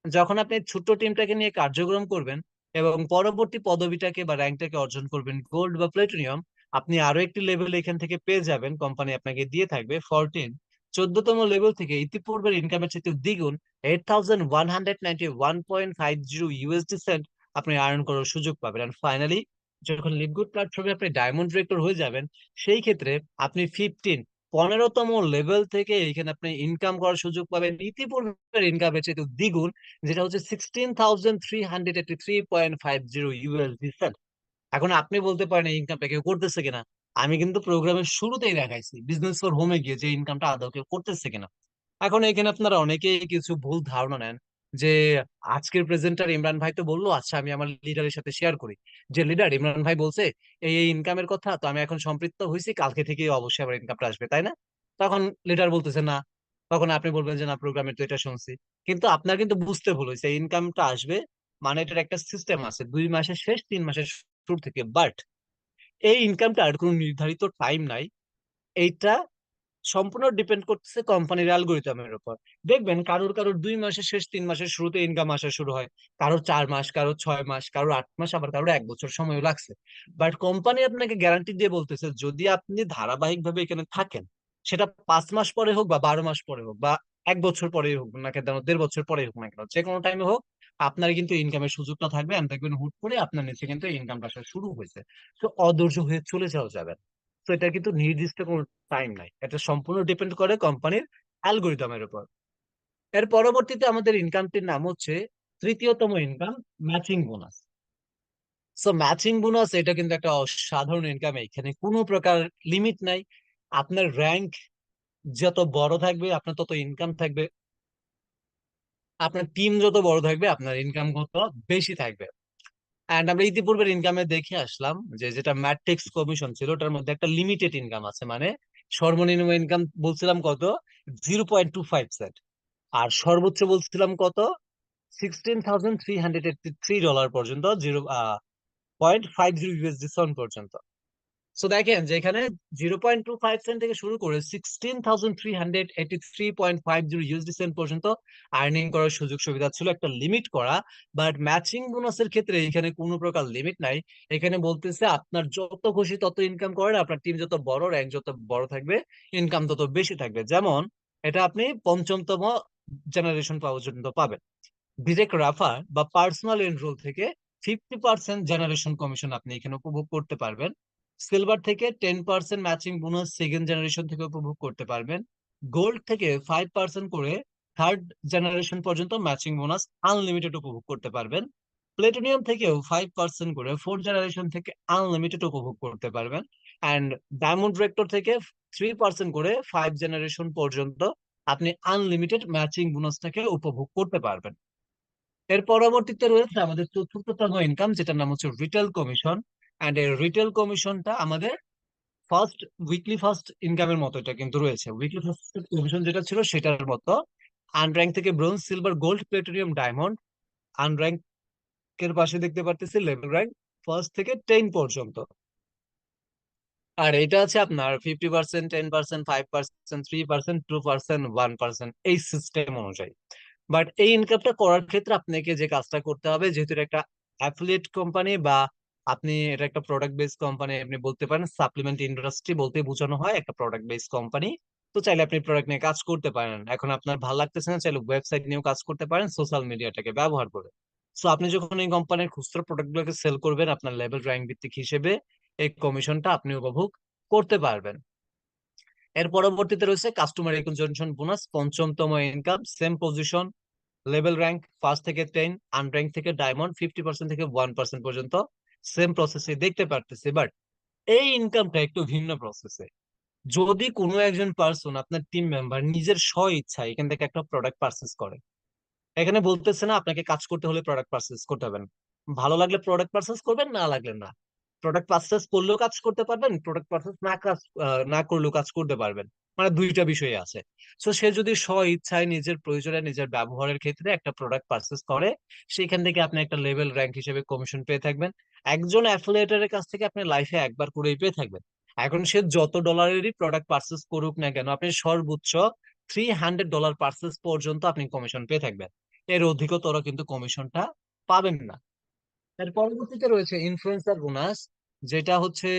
[SPEAKER 1] যখন আপনি ছোট্ট টিমটাকে নিয়ে কার্যক্রম করবেন এবং পরবর্তী পদবিটাকে বা র্যাঙ্কটাকে অর্জন করবেন গোল্ড বা প্লেটিনিয়াম, আপনি আরো একটি লেভেল এখান থেকে পেয়ে যাবেন, কোম্পানি আপনাকে দিয়ে থাকবে 14। 14তম লেভেল থেকে ইতিপূর্বের ইনকামের চাইতে দ্বিগুণ, 8191.50 ইউএসডি সেন্ট আপনি আর্ন করার সুযোগ পাবেন। আর ফাইনালি যখন লিভগুড প্ল্যাটফর্মে আপনি ডায়মন্ড ডিরেক্টর হয়ে যাবেন, সেই ক্ষেত্রে আপনি 15তম লেভেল থেকে এখানে আপনি ইনকাম করার সুযোগ পাবেন ইতিপূর্বের ইনকামের চাইতে দ্বিগুণ, যেটা হচ্ছে 16,383.50 ইউএসডি। এখন আপনি বলতে পারেন এই ইনকামটা কেউ করতেছে কিনা। আমি কিন্তু প্রোগ্রামের শুরুতেই দেখাইছি বিজনেস ফর হোমে গিয়ে যে ইনকামটা আদৌ কেউ করতেছে কিনা। এখন এখানে আপনারা অনেকেই কিছু ভুল ধারণা নেন যে আজকের প্রেজেন্টার ইমরান ভাই তো বললো, আচ্ছা আমি আমার লিডারের সাথে শেয়ার করি, যে লিডার ইমরান ভাই বলছে এই এই ইনকামের কথা, তো আমি এখন সম্পৃক্ত হয়েছি, কালকে থেকে অবশ্যই আমার ইনকামটা আসবে, তাই না? তখন লিডার বলতেছে না, তখন আপনি বলবেন যে না, প্রোগ্রামের তো এটা শুনছি। কিন্তু আপনার কিন্তু বুঝতে ভুল হয়েছে, ইনকামটা আসবে মানে এটার একটা সিস্টেম আছে, 2 মাসের শেষ, 3 মাসের শুরু থেকে। বাট এই ইনকামটার কোনো নির্ধারিত টাইম নাই, এইটা সম্পূর্ণ ডিপেন্ড করতেছে কোম্পানির অ্যালগোরিদমের উপর। দেখবেন কারোর কারোর 2 মাসের শেষ, 3 মাসের শুরুতে ইনকাম আসা শুরু হয়, কারোর 4 মাস, কারোর 6 মাস, কারোর 8 মাস, আবার কারোর 1 বছর সময় লাগছে। বাট কোম্পানি আপনাকে গ্যারান্টি দিয়ে বলতেছে যদি আপনি ধারাবাহিক ভাবে এখানে থাকেন, সেটা 5 মাস পরে হোক বা 12 মাস পরে হোক বা 1 বছর পরে হোক না কেন, 1.5 বছর পরে হোক না কেন, যে কোনো টাইমে হোক, আপনার কিন্তু ইনকামের সুযোগটা থাকবে। আমি দেখবেন হুট করে আপনার নিচে কিন্তু ইনকামটা আসা শুরু হয়েছে। তো অধৈর্য হয়ে চলে যাওয়া যাবে না। তো এটা কিন্তু নির্দিষ্ট কোনো টাইম নাই, এটা সম্পূর্ণ ডিপেন্ড করে কোম্পানির অ্যালগোরিদমের উপর। এর পরবর্তীতে আমাদের ইনকামটির নাম হচ্ছে তৃতীয়তম income, matching bonus. So matching bonus এটা কিন্তু একটা অসাধারণ ইনকাম, এখানে কোনো প্রকার লিমিট নাই। আপনার র্যাঙ্ক যত বড় থাকবে আপনার তত ইনকাম থাকবে, আপনার টিম যত বড় থাকবে আপনার ইনকাম কত বেশি থাকবে। এন্ড আমরা ইতিপূর্বের ইনকামে দেখে আসলাম যে যেটা ম্যাট্রিক্স কমিশন ছিল ওটার মধ্যে একটা লিমিটেড ইনকাম আছে, মানে সর্বনিম্ন ইনকাম বলছিলাম কত, 0.25 সেন্ট, আর সর্বোচ্চ বলছিলাম কত, $16,383 পর্যন্ত, 0.50 USD পর্যন্ত। সো দেখেন যে এখানে 0.25 সেন্ট থেকে শুরু করে 16,383.50 USD পর্যন্ত আর্নিং করার সুযোগ সুবিধা ছিল, একটা লিমিট করা। বাট ম্যাচিং বোনাসের ক্ষেত্রে এখানে কোনো প্রকার লিমিট নাই। এখানে বলতেছে আপনার যত খুশি তত ইনকাম করেন, আপনার টিম যত বড়, র্যাঙ্ক যত বড় থাকবে, ইনকাম তত বেশি থাকবে। যেমন এটা আপনি পঞ্চমতম জেনারেশন পর্যন্ত পাবেন। ডিরেক্ট রাফার বা পার্সোনাল এনরোল থেকে 50% জেনারেশন কমিশন আপনি এখানে উপভোগ করতে পারবেন। সিলভার থেকে 10% ম্যাচিং বোনাস সেকেন্ড জেনারেশন থেকে উপভোগ করতে পারবেন। গোল্ড থেকে 5% করে থার্ড জেনারেশন পর্যন্ত ম্যাচিং বোনাস আনলিমিটেড উপভোগ করতে পারবেন। প্লেটিনিয়াম থেকেও 5% করে ফোর্থ জেনারেশন থেকে আনলিমিটেড উপভোগ করতে পারবেন। অ্যান্ড ডায়মন্ড রেক্টর থেকে 3% করে 5 জেনারেশন পর্যন্ত আপনি আনলিমিটেড ম্যাচিং বোনাসটাকে উপভোগ করতে পারবেন। এর পরবর্তীতে রয়েছে আমাদের চতুর্থতম ইনকাম, যেটার নাম হচ্ছে রিটেল কমিশন। এন্ড এই রিটেল কমিশনটা আমাদের ফার্স্ট উইকলি ফার্স্ট ইনকামের মতো এটা কিন্তু রয়েছে, উইকলি ফার্স্ট কমিশন যেটা ছিল সেটার মতো। আনর্যাঙ্ক থেকে bronze, silver, gold, platinum, diamond. Unrank এর পাশে দেখতে পারতেছি লেভেল র্যাঙ্ক, ফার্স্ট থেকে 10 পর্যন্ত। আর এটা আছে আপনার 50%, 10%, 5%, 3%, 2%, 1% এই সিস্টেম অনুযায়ী। বাট এই ইনকামটা করার ক্ষেত্রে আপনাকে যে কাজটা করতে হবে, যেহেতু এটা একটা অ্যাফিলিয়েট কোম্পানি বা আপনি এটা একটা প্রোডাক্ট বেস কোম্পানি, আপনি বলতে পারেন সাপ্লিমেন্ট ইন্ডাস্ট্রি বলতে বোঝানো হয় একটা প্রোডাক্ট বেস কোম্পানি। তো চাইলে আপনি প্রোডাক্ট নিয়ে কাজ করতে পারেন, এখন আপনার ভালো লাগতেছে না চাইলে ওয়েবসাইট নিয়েও কাজ করতে পারেন সোশ্যাল মিডিয়াটাকে ব্যবহার করে। সো আপনি যখন এই কোম্পানির খুচরা প্রোডাক্ট গুলোকে সেল করবেন আপনার লেভেল র্যাঙ্ক ভিত্তিক হিসেবে এই কমিশনটা আপনি উপভোগ করতে পারবেন। এর পরবর্তীতে রয়েছে কাস্টমার রিকনজাম্পশন বোনাস, পঞ্চমতম income, same position, level rank first থেকে 10, আনর্যাঙ্ক থেকে ডায়মন্ড, 50% থেকে 1% পর্যন্ত সেম প্রসেসে দেখতে পারতেছি। বাট এই ইনকামটা একটু ভিন্ন প্রসেসে। যদি কোনো একজন পার্সন আপনার টিম মেম্বার নিজের স্ব ইচ্ছায় এখান থেকে একটা প্রোডাক্ট পারচেস করে, এখানে বলতেছে না আপনাকে কাজ করতে হলে প্রোডাক্ট পারচেস করতে হবে না। ভালো লাগলে প্রোডাক্ট পারচেস করবেন, না লাগলে না। প্রোডাক্ট পারচেস করলেও কাজ করতে পারবেন, প্রোডাক্ট পারচেস না করলেও কাজ করতে পারবেন। মানে দুইটা বিষয় আছে। সো সে যদি স্ব ইচ্ছায় নিজের প্রয়োজনে নিজের ব্যবহারের ক্ষেত্রে একটা প্রোডাক্ট পারচেস করে, সেখান থেকে আপনি একটা লেভেল র্যাঙ্ক হিসেবে কমিশন পেয়ে থাকবেন। একজন অ্যাফিলিয়েটরের কাছ থেকে আপনি লাইফে একবার করেই পেয়ে থাকবেন। এখন সে যত ডলারেরই প্রোডাক্ট পারচেস করুক না কেন, আপনি সর্বোচ্চ $300 পারচেস পর্যন্ত আপনি কমিশন পেয়ে থাকবেন। এর অধিকতর কিন্তু কমিশনটা পাবেন না। এর পরবর্তীতে রয়েছে ইনফ্লুয়েন্সার বোনাস, যেটা হচ্ছে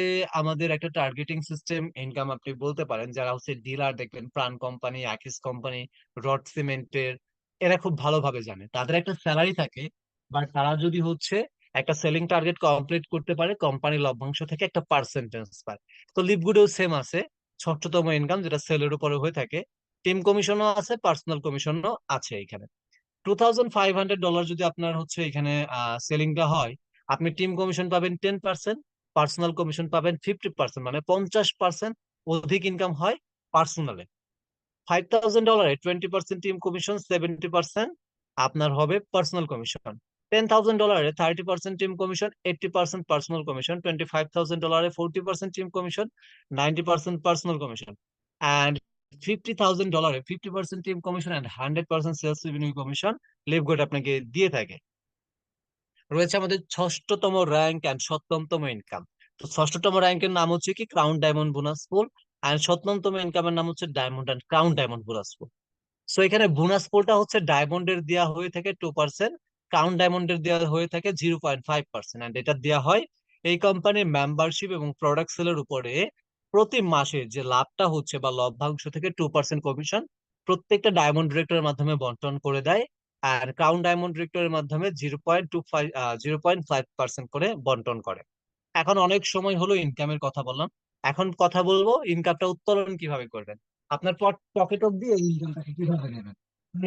[SPEAKER 1] আমাদের একটা টার্গেটিং সিস্টেম ইনকাম আপনি বলতে পারেন। যারা হচ্ছে ডিলার দেখবেন, প্রাণ কোম্পানি, অ্যাকিস কোম্পানি, রড সিমেন্টের, এরা খুব ভালোভাবে জানে তাদের একটা স্যালারি থাকে। বাট তারা যদি হচ্ছে একটা সেলিং টার্গেট কমপ্লিট করতে পারে কোম্পানির লভ্যাংশ থেকে একটা পার্সেন্টেজ পায়। তো লিভগুডেও সেম আছে, ষষ্ঠতম ইনকাম যেটা সেলের উপরে হয়ে থাকে। টিম কমিশনও আছে, পার্সোনাল কমিশনও আছে এখানে। $2,500 যদি আপনার হচ্ছে এখানে সেলিংটা হয়, আপনি টিম কমিশন পাবেন 10%, পার্সোনাল কমিশন পাবেন 50%, মানে 50% অধিক ইনকাম হয় পার্সোনালে। $5,000 20% টিম কমিশন, 70% আপনার হবে personal commission. $10,000 30% team commission, 80% personal commission. $25,000 40% team commission, 90% personal commission. And $50,000 50% team commission and 100% sales revenue commission LiveGood আপনাকে দিয়ে থাকে। রয়েছে আমাদের ষষ্ঠতম র্যাঙ্ক অ্যান্ড সপ্তমতম ইনকাম। তো ষষ্ঠতম র্যাঙ্কের নাম হচ্ছে কি crown diamond bonus pool, and সপ্তমতম ইনকামের নাম হচ্ছে diamond and crown diamond bonus pool. So এখানে বোনাস পুলটা হচ্ছে ডায়মন্ডের দেওয়া হয়ে থাকে 2%, ক্রাউন ডায়মন্ডের দেওয়া হয়ে থাকে 0.5%। অ্যান্ড এটা দেওয়া হয় এই কোম্পানির মেম্বারশিপ এবং প্রোডাক্ট সেলের উপরে প্রতি মাসে যে লাভটা হচ্ছে বা লভ্যাংশ থেকে 2% কমিশন প্রত্যেকটা ডায়মন্ড ডিরেক্টরের মাধ্যমে বন্টন করে দেয়। আর ক্রাউন ডায়মন্ড ডিরেক্টরের মাধ্যমে 0.5% করে বন্টন করে। এখন অনেক সময় হলো ইনকামের কথা বললাম, এখন কথা বলবো ইনকামটা উত্তোলন কিভাবে করবেন। আপনার পকেট অব্দি এই ইনকামটাকে কিভাবে নেবেন।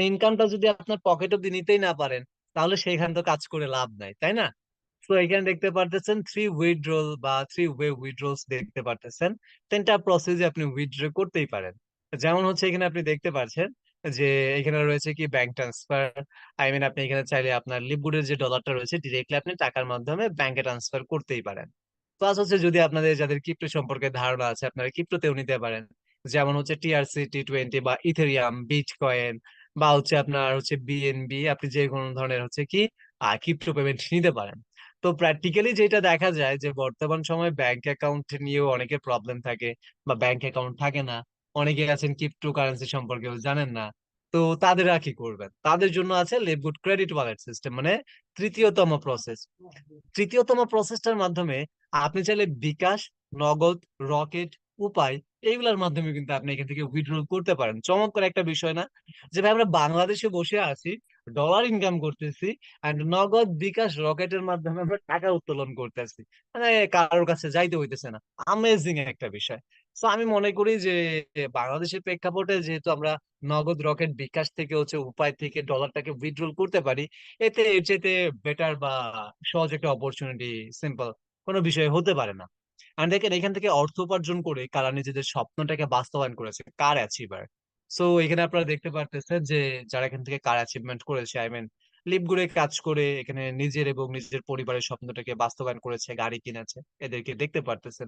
[SPEAKER 1] ইনকামটা যদি আপনার পকেট অব্দি নিতেই না পারেন, তাহলে সেইখান তো কাজ করে লাভ নাই, তাই না? তো এখানে দেখতে পারতেছেন থ্রি উইথড্রল বা থ্রি ওয়ে উইথড্রলস দেখতে পারতেছেন। তিনটা প্রসেসে আপনি উইথড্র করতেই পারেন। যেমন হচ্ছে এখানে আপনি দেখতে পাচ্ছেন যে এখানে রয়েছে কি ব্যাংক ট্রান্সফার। আপনি এখানে চাইলে আপনার লিভগুডের যে ডলারটা রয়েছে ডিরেক্টলি আপনি টাকার মাধ্যমে ব্যাংকে ট্রান্সফার করতেই পারেন। প্লাস হচ্ছে যদি আপনাদের যাদের ক্রিপ্টো সম্পর্কে ধারণা আছে আপনারা ক্রিপ্টোতেও নিতে পারেন, যেমন হচ্ছে TRC-20 বা ইথেরিয়াম, বিটকয়েন, বা হচ্ছে আপনার হচ্ছে BNB। আপনি যে কোনো ধরনের হচ্ছে কি ক্রিপ্টো পেমেন্ট নিতে পারেন। তো প্র্যাকটিক্যালি যেটা দেখা যায় যে বর্তমান সময়ে ব্যাংক অ্যাকাউন্ট নিয়েও অনেকের প্রবলেম থাকে, বা ব্যাংক অ্যাকাউন্ট থাকে না। অনেকে আছেন ক্রিপ্টো কারেন্সি সম্পর্কেও জানেন না। তো তাদেররা কি করবেন? তাদের জন্য আছে লেভগুড ক্রেডিট ওয়ালেট সিস্টেম, মানে তৃতীয়তম প্রসেস। তৃতীয়তম প্রসেসটার মাধ্যমে আপনি চাইলে বিকাশ, নগদ, রকেট, উপায় এইগুলোর মাধ্যমে কিন্তু আপনি এখান থেকে উইথড্রল করতে পারেন। চমৎকার একটা বিষয় না? যে ভাই আমরা বাংলাদেশে বসে আছি, ডলার ইনকাম করতেছি, এন্ড নগদ, বিকাশ, রকেটের মাধ্যমে আমরা টাকা উত্তোলন করতেছি, মানে কারোর কাছে যাইতে হইতেছে না। আমেজিং একটা বিষয়। তো আমি মনে করি যে বাংলাদেশের প্রেক্ষাপটে যেহেতু আমরা নগদ, রকেট, বিকাশ থেকে হচ্ছে উপায় থেকে ডলারটাকে উইথড্রল করতে পারি, এতে এর চাইতে বেটার বা সহজ একটা অপরচুনিটি, সিম্পল কোনো বিষয় হতে পারে না। আর দেখেন এখান থেকে অর্থ উপার্জন করে কারা নিজেদের স্বপ্নটাকে বাস্তবায়ন করেছে, কার অ্যাচিভার। সো এখানে আপনারা দেখতে পারতেছেন যে যারা এখান থেকে কার অ্যাচিভমেন্ট করেছে, লিপগুড়ে কাজ করে এখানে নিজের এবং নিজের পরিবারের স্বপ্নটাকে বাস্তবায়ন করেছে, গাড়ি কিনেছে, এদেরকে দেখতে পারতেছেন।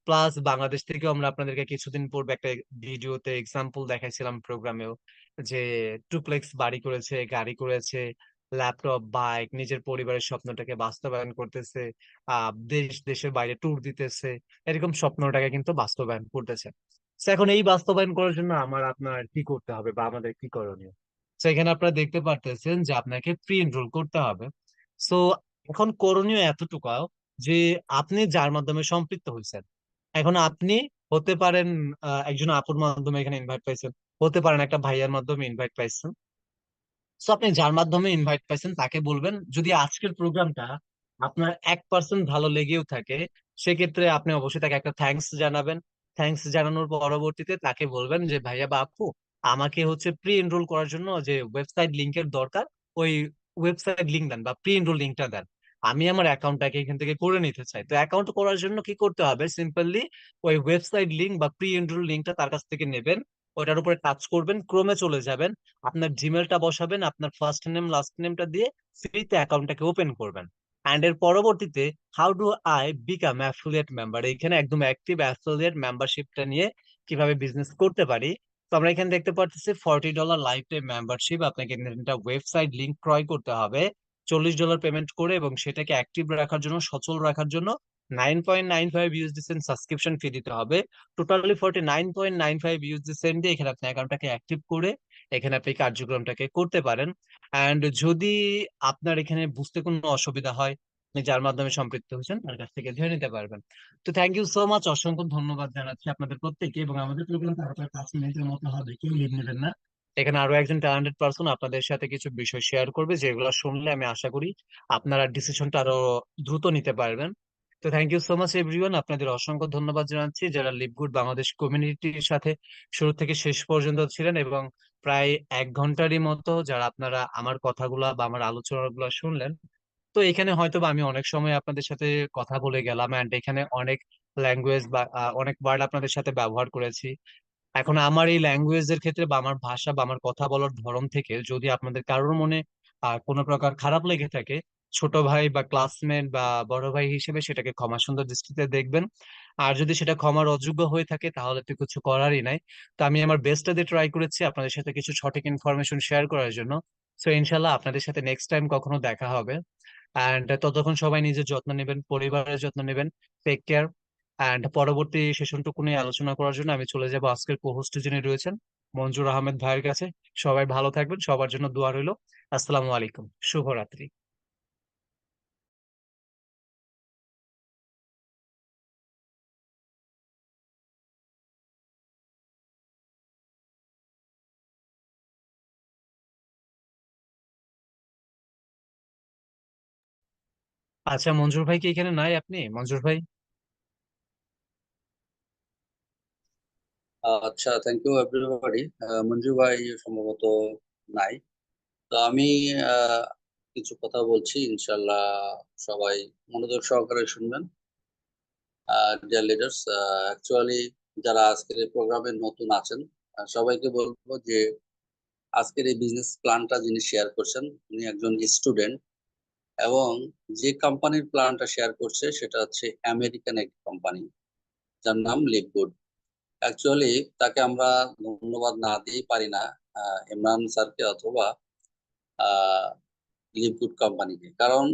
[SPEAKER 1] প্লাস বাংলাদেশ থেকে আমরা আপনাদেরকে কিছুদিন পূর্বে একটা ভিডিওতে এক্সাম্পল দেখাইছিলাম প্রোগ্রামেও, যে টুপ্লেক্স বাড়ি করেছে, গাড়ি করেছে, ল্যাপটপ, বাইক, নিজের পরিবারের স্বপ্নটাকে বাস্তবায়ন করতেছে, দেশের বাইরে ট্যুর দিতেছে, এরকম স্বপ্নটাকে কিন্তু বাস্তবায়ন করতেছে। তো এখন এই বাস্তবায়ন করার জন্য আমার আপনার কি করতে হবে বা আমাদের কি করণীয়? তো এখানে আপনারা দেখতে পারতেছেন যে আপনাকে প্রি এনরোল করতে হবে। সো এখন করণীয় এতটুকু যে আপনি যার মাধ্যমে সম্পৃক্ত হয়েছেন, এখন আপনি হতে পারেন একজন আপুর মাধ্যমে এখানে ইনভাইট পাইছেন, হতে পারেন একটা ভাইয়ার মাধ্যমে ইনভাইট পাইছেন। সো আপনি যার মাধ্যমে ইনভাইট পাইছেন তাকে বলবেন, যদি আজকের প্রোগ্রামটা আপনার 1% ভালো লেগেও থাকে, সেক্ষেত্রে আপনি অবশ্যই তাকে একটা থ্যাঙ্কস জানাবেন। থ্যাঙ্কস জানানোর পরবর্তীতে তাকে বলবেন যে ভাইয়া বা আপু, আমাকে হচ্ছে প্রি এনরোল করার জন্য যে ওয়েবসাইট লিংকের দরকার, ওই ওয়েবসাইট লিংক দেন বা প্রি এনরোল লিংকটা দেন। আমি আমার অ্যাকাউন্টটাকে এখান থেকে করে নিতে চাই। তো অ্যাকাউন্ট করার জন্য কি করতে হবে? সিম্পলি ওই ওয়েবসাইট লিংক বা প্রি এনরোল লিংকটা তার কাছ থেকে নেবেন, ওটার উপরে টাচ করবেন, ক্রোমে চলে যাবেন, আপনার জিমেলটা বসাবেন, আপনার ফার্স্ট নেম লাস্ট নেমটা দিয়ে ফ্রিতে অ্যাকাউন্টটাকে ওপেন করবেন। অ্যান্ড এর পরবর্তীতে how do I become affiliate member, এখানে একদম অ্যাক্টিভ অ্যাফিলিয়েট মেম্বারশিপটা নিয়ে কিভাবে বিজনেস করতে পারি। তো আমরা এখানে দেখতে পাচ্ছি $40 লাইফ টাইম মেম্বারশিপ। আপনাকে একটা ওয়েবসাইট লিংক ক্রয় করতে হবে $40 পেমেন্ট করে, এবং সেটাকে অ্যাক্টিভ রাখার জন্য, সচল রাখার জন্য 9.95 USD সেন্ট সাবস্ক্রিপশন ফি দিতে হবে। টোটালি 49.95 USD সেন্ট দিয়ে এখানে আপনি অ্যাকাউন্টটাকে অ্যাক্টিভ করে এখানে আপনি কার্যক্রমটাকে করতে পারেন। অ্যান্ড যদি আপনার এখানে বুঝতে কোনো অসুবিধা হয়, আপনি যার মাধ্যমে সম্পৃক্ত হয়েছেন তার কাছ থেকে ধরে নিতে পারবেন। তো থ্যাংক ইউ সো মাচ, অসংখ্য ধন্যবাদ জানাচ্ছি আপনাদের প্রত্যেককে। এবং আমাদের প্রোগ্রামটা আপনার 5 মিনিটের মতো হবে, কেউ লিভ নেবেন না। এখানে আরো একজন ট্যালেন্টেড পার্সন আপনাদের সাথে কিছু বিষয় শেয়ার করবে, যেগুলো শুনলে আমি আশা করি আপনারা ডিসিশনটা আরো দ্রুত নিতে পারবেন। তো thank you so much everyone, আপনাদের অসংখ্য ধন্যবাদ জানাচ্ছি যারা লিভগুড বাংলাদেশ কমিউনিটির সাথে শুরু থেকে শেষ পর্যন্ত ছিলেন, এবং প্রায় 1 ঘন্টারই মতো যারা আপনারা আমার কথাগুলা বা আমার আলোচনাগুলো শুনলেন। তো এখানে হয়তো বা আমি অনেক সময় আপনাদের সাথে কথা বলে গেলাম, এন্ড এখানে অনেক ল্যাঙ্গুয়েজ বা অনেক ওয়ার্ড আপনাদের সাথে ব্যবহার করেছি। এখন আমার এই ল্যাঙ্গুয়েজের ক্ষেত্রে বা আমার ভাষা বা আমার কথা বলার ধরন থেকে যদি আপনাদের কারোর মনে কোনো প্রকার খারাপ লেগে থাকে, ছোট ভাই বা ক্লাসমেট বা বড় ভাই হিসেবে সেটাকে ক্ষমা সুন্দর দৃষ্টিতে দেখবেন। আর যদি সেটা ক্ষমার অযোগ্য হয়ে থাকে তাহলে তো কিছু করারই নাই। তো আমি আমার বেস্টটা দিয়ে ট্রাই করেছি আপনাদের সাথে কিছু সঠিক ইনফরমেশন শেয়ার করার জন্য। সো ইনশাল্লাহ আপনাদের সাথে নেক্সট টাইম কখনো দেখা হবে। অ্যান্ড ততক্ষণ সবাই নিজের যত্ন নেবেন, পরিবারের যত্ন নেবেন। Take care. অ্যান্ড পরবর্তী সেশনটুকু নিয়ে আলোচনা করার জন্য আমি চলে যাব আজকের কো-হোস্ট যিনি রয়েছেন মঞ্জুর আহমেদ ভাইয়ের কাছে। সবাই ভালো থাকবেন, সবার জন্য দোয়া রইল। আসসালামু আলাইকুম, শুভরাত্রি। আচ্ছা, মঞ্জুর ভাই কি এখানে নাই? আপনি মঞ্জুর ভাই?
[SPEAKER 3] আচ্ছা, থ্যাংক ইউ এভরিবডি। মঞ্জু ভাই সম্ভবত নাই। তো আমি আহ, কিছু কথা বলছি, ইনশাল্লাহ সবাই মনোযোগ সহকারে শুনবেন। ডিয়ার লিডার্স, অ্যাকচুয়ালি যারা আজকের এই প্রোগ্রামে নতুন আছেন, সবাইকে বলবো যে আজকের এই বিজনেস প্ল্যানটা যিনি শেয়ার করছেন উনি একজন স্টুডেন্ট, এবং যে কোম্পানির প্ল্যানটা শেয়ার করছে সেটা হচ্ছে আমেরিকান একটি কোম্পানি যার নাম লিভগুড। অ্যাকচুয়ালি তাকে আমরা ধন্যবাদ না দিয়েই পারি না, ইমরান স্যারকে অথবা লিভগুড কোম্পানিকে। কারণ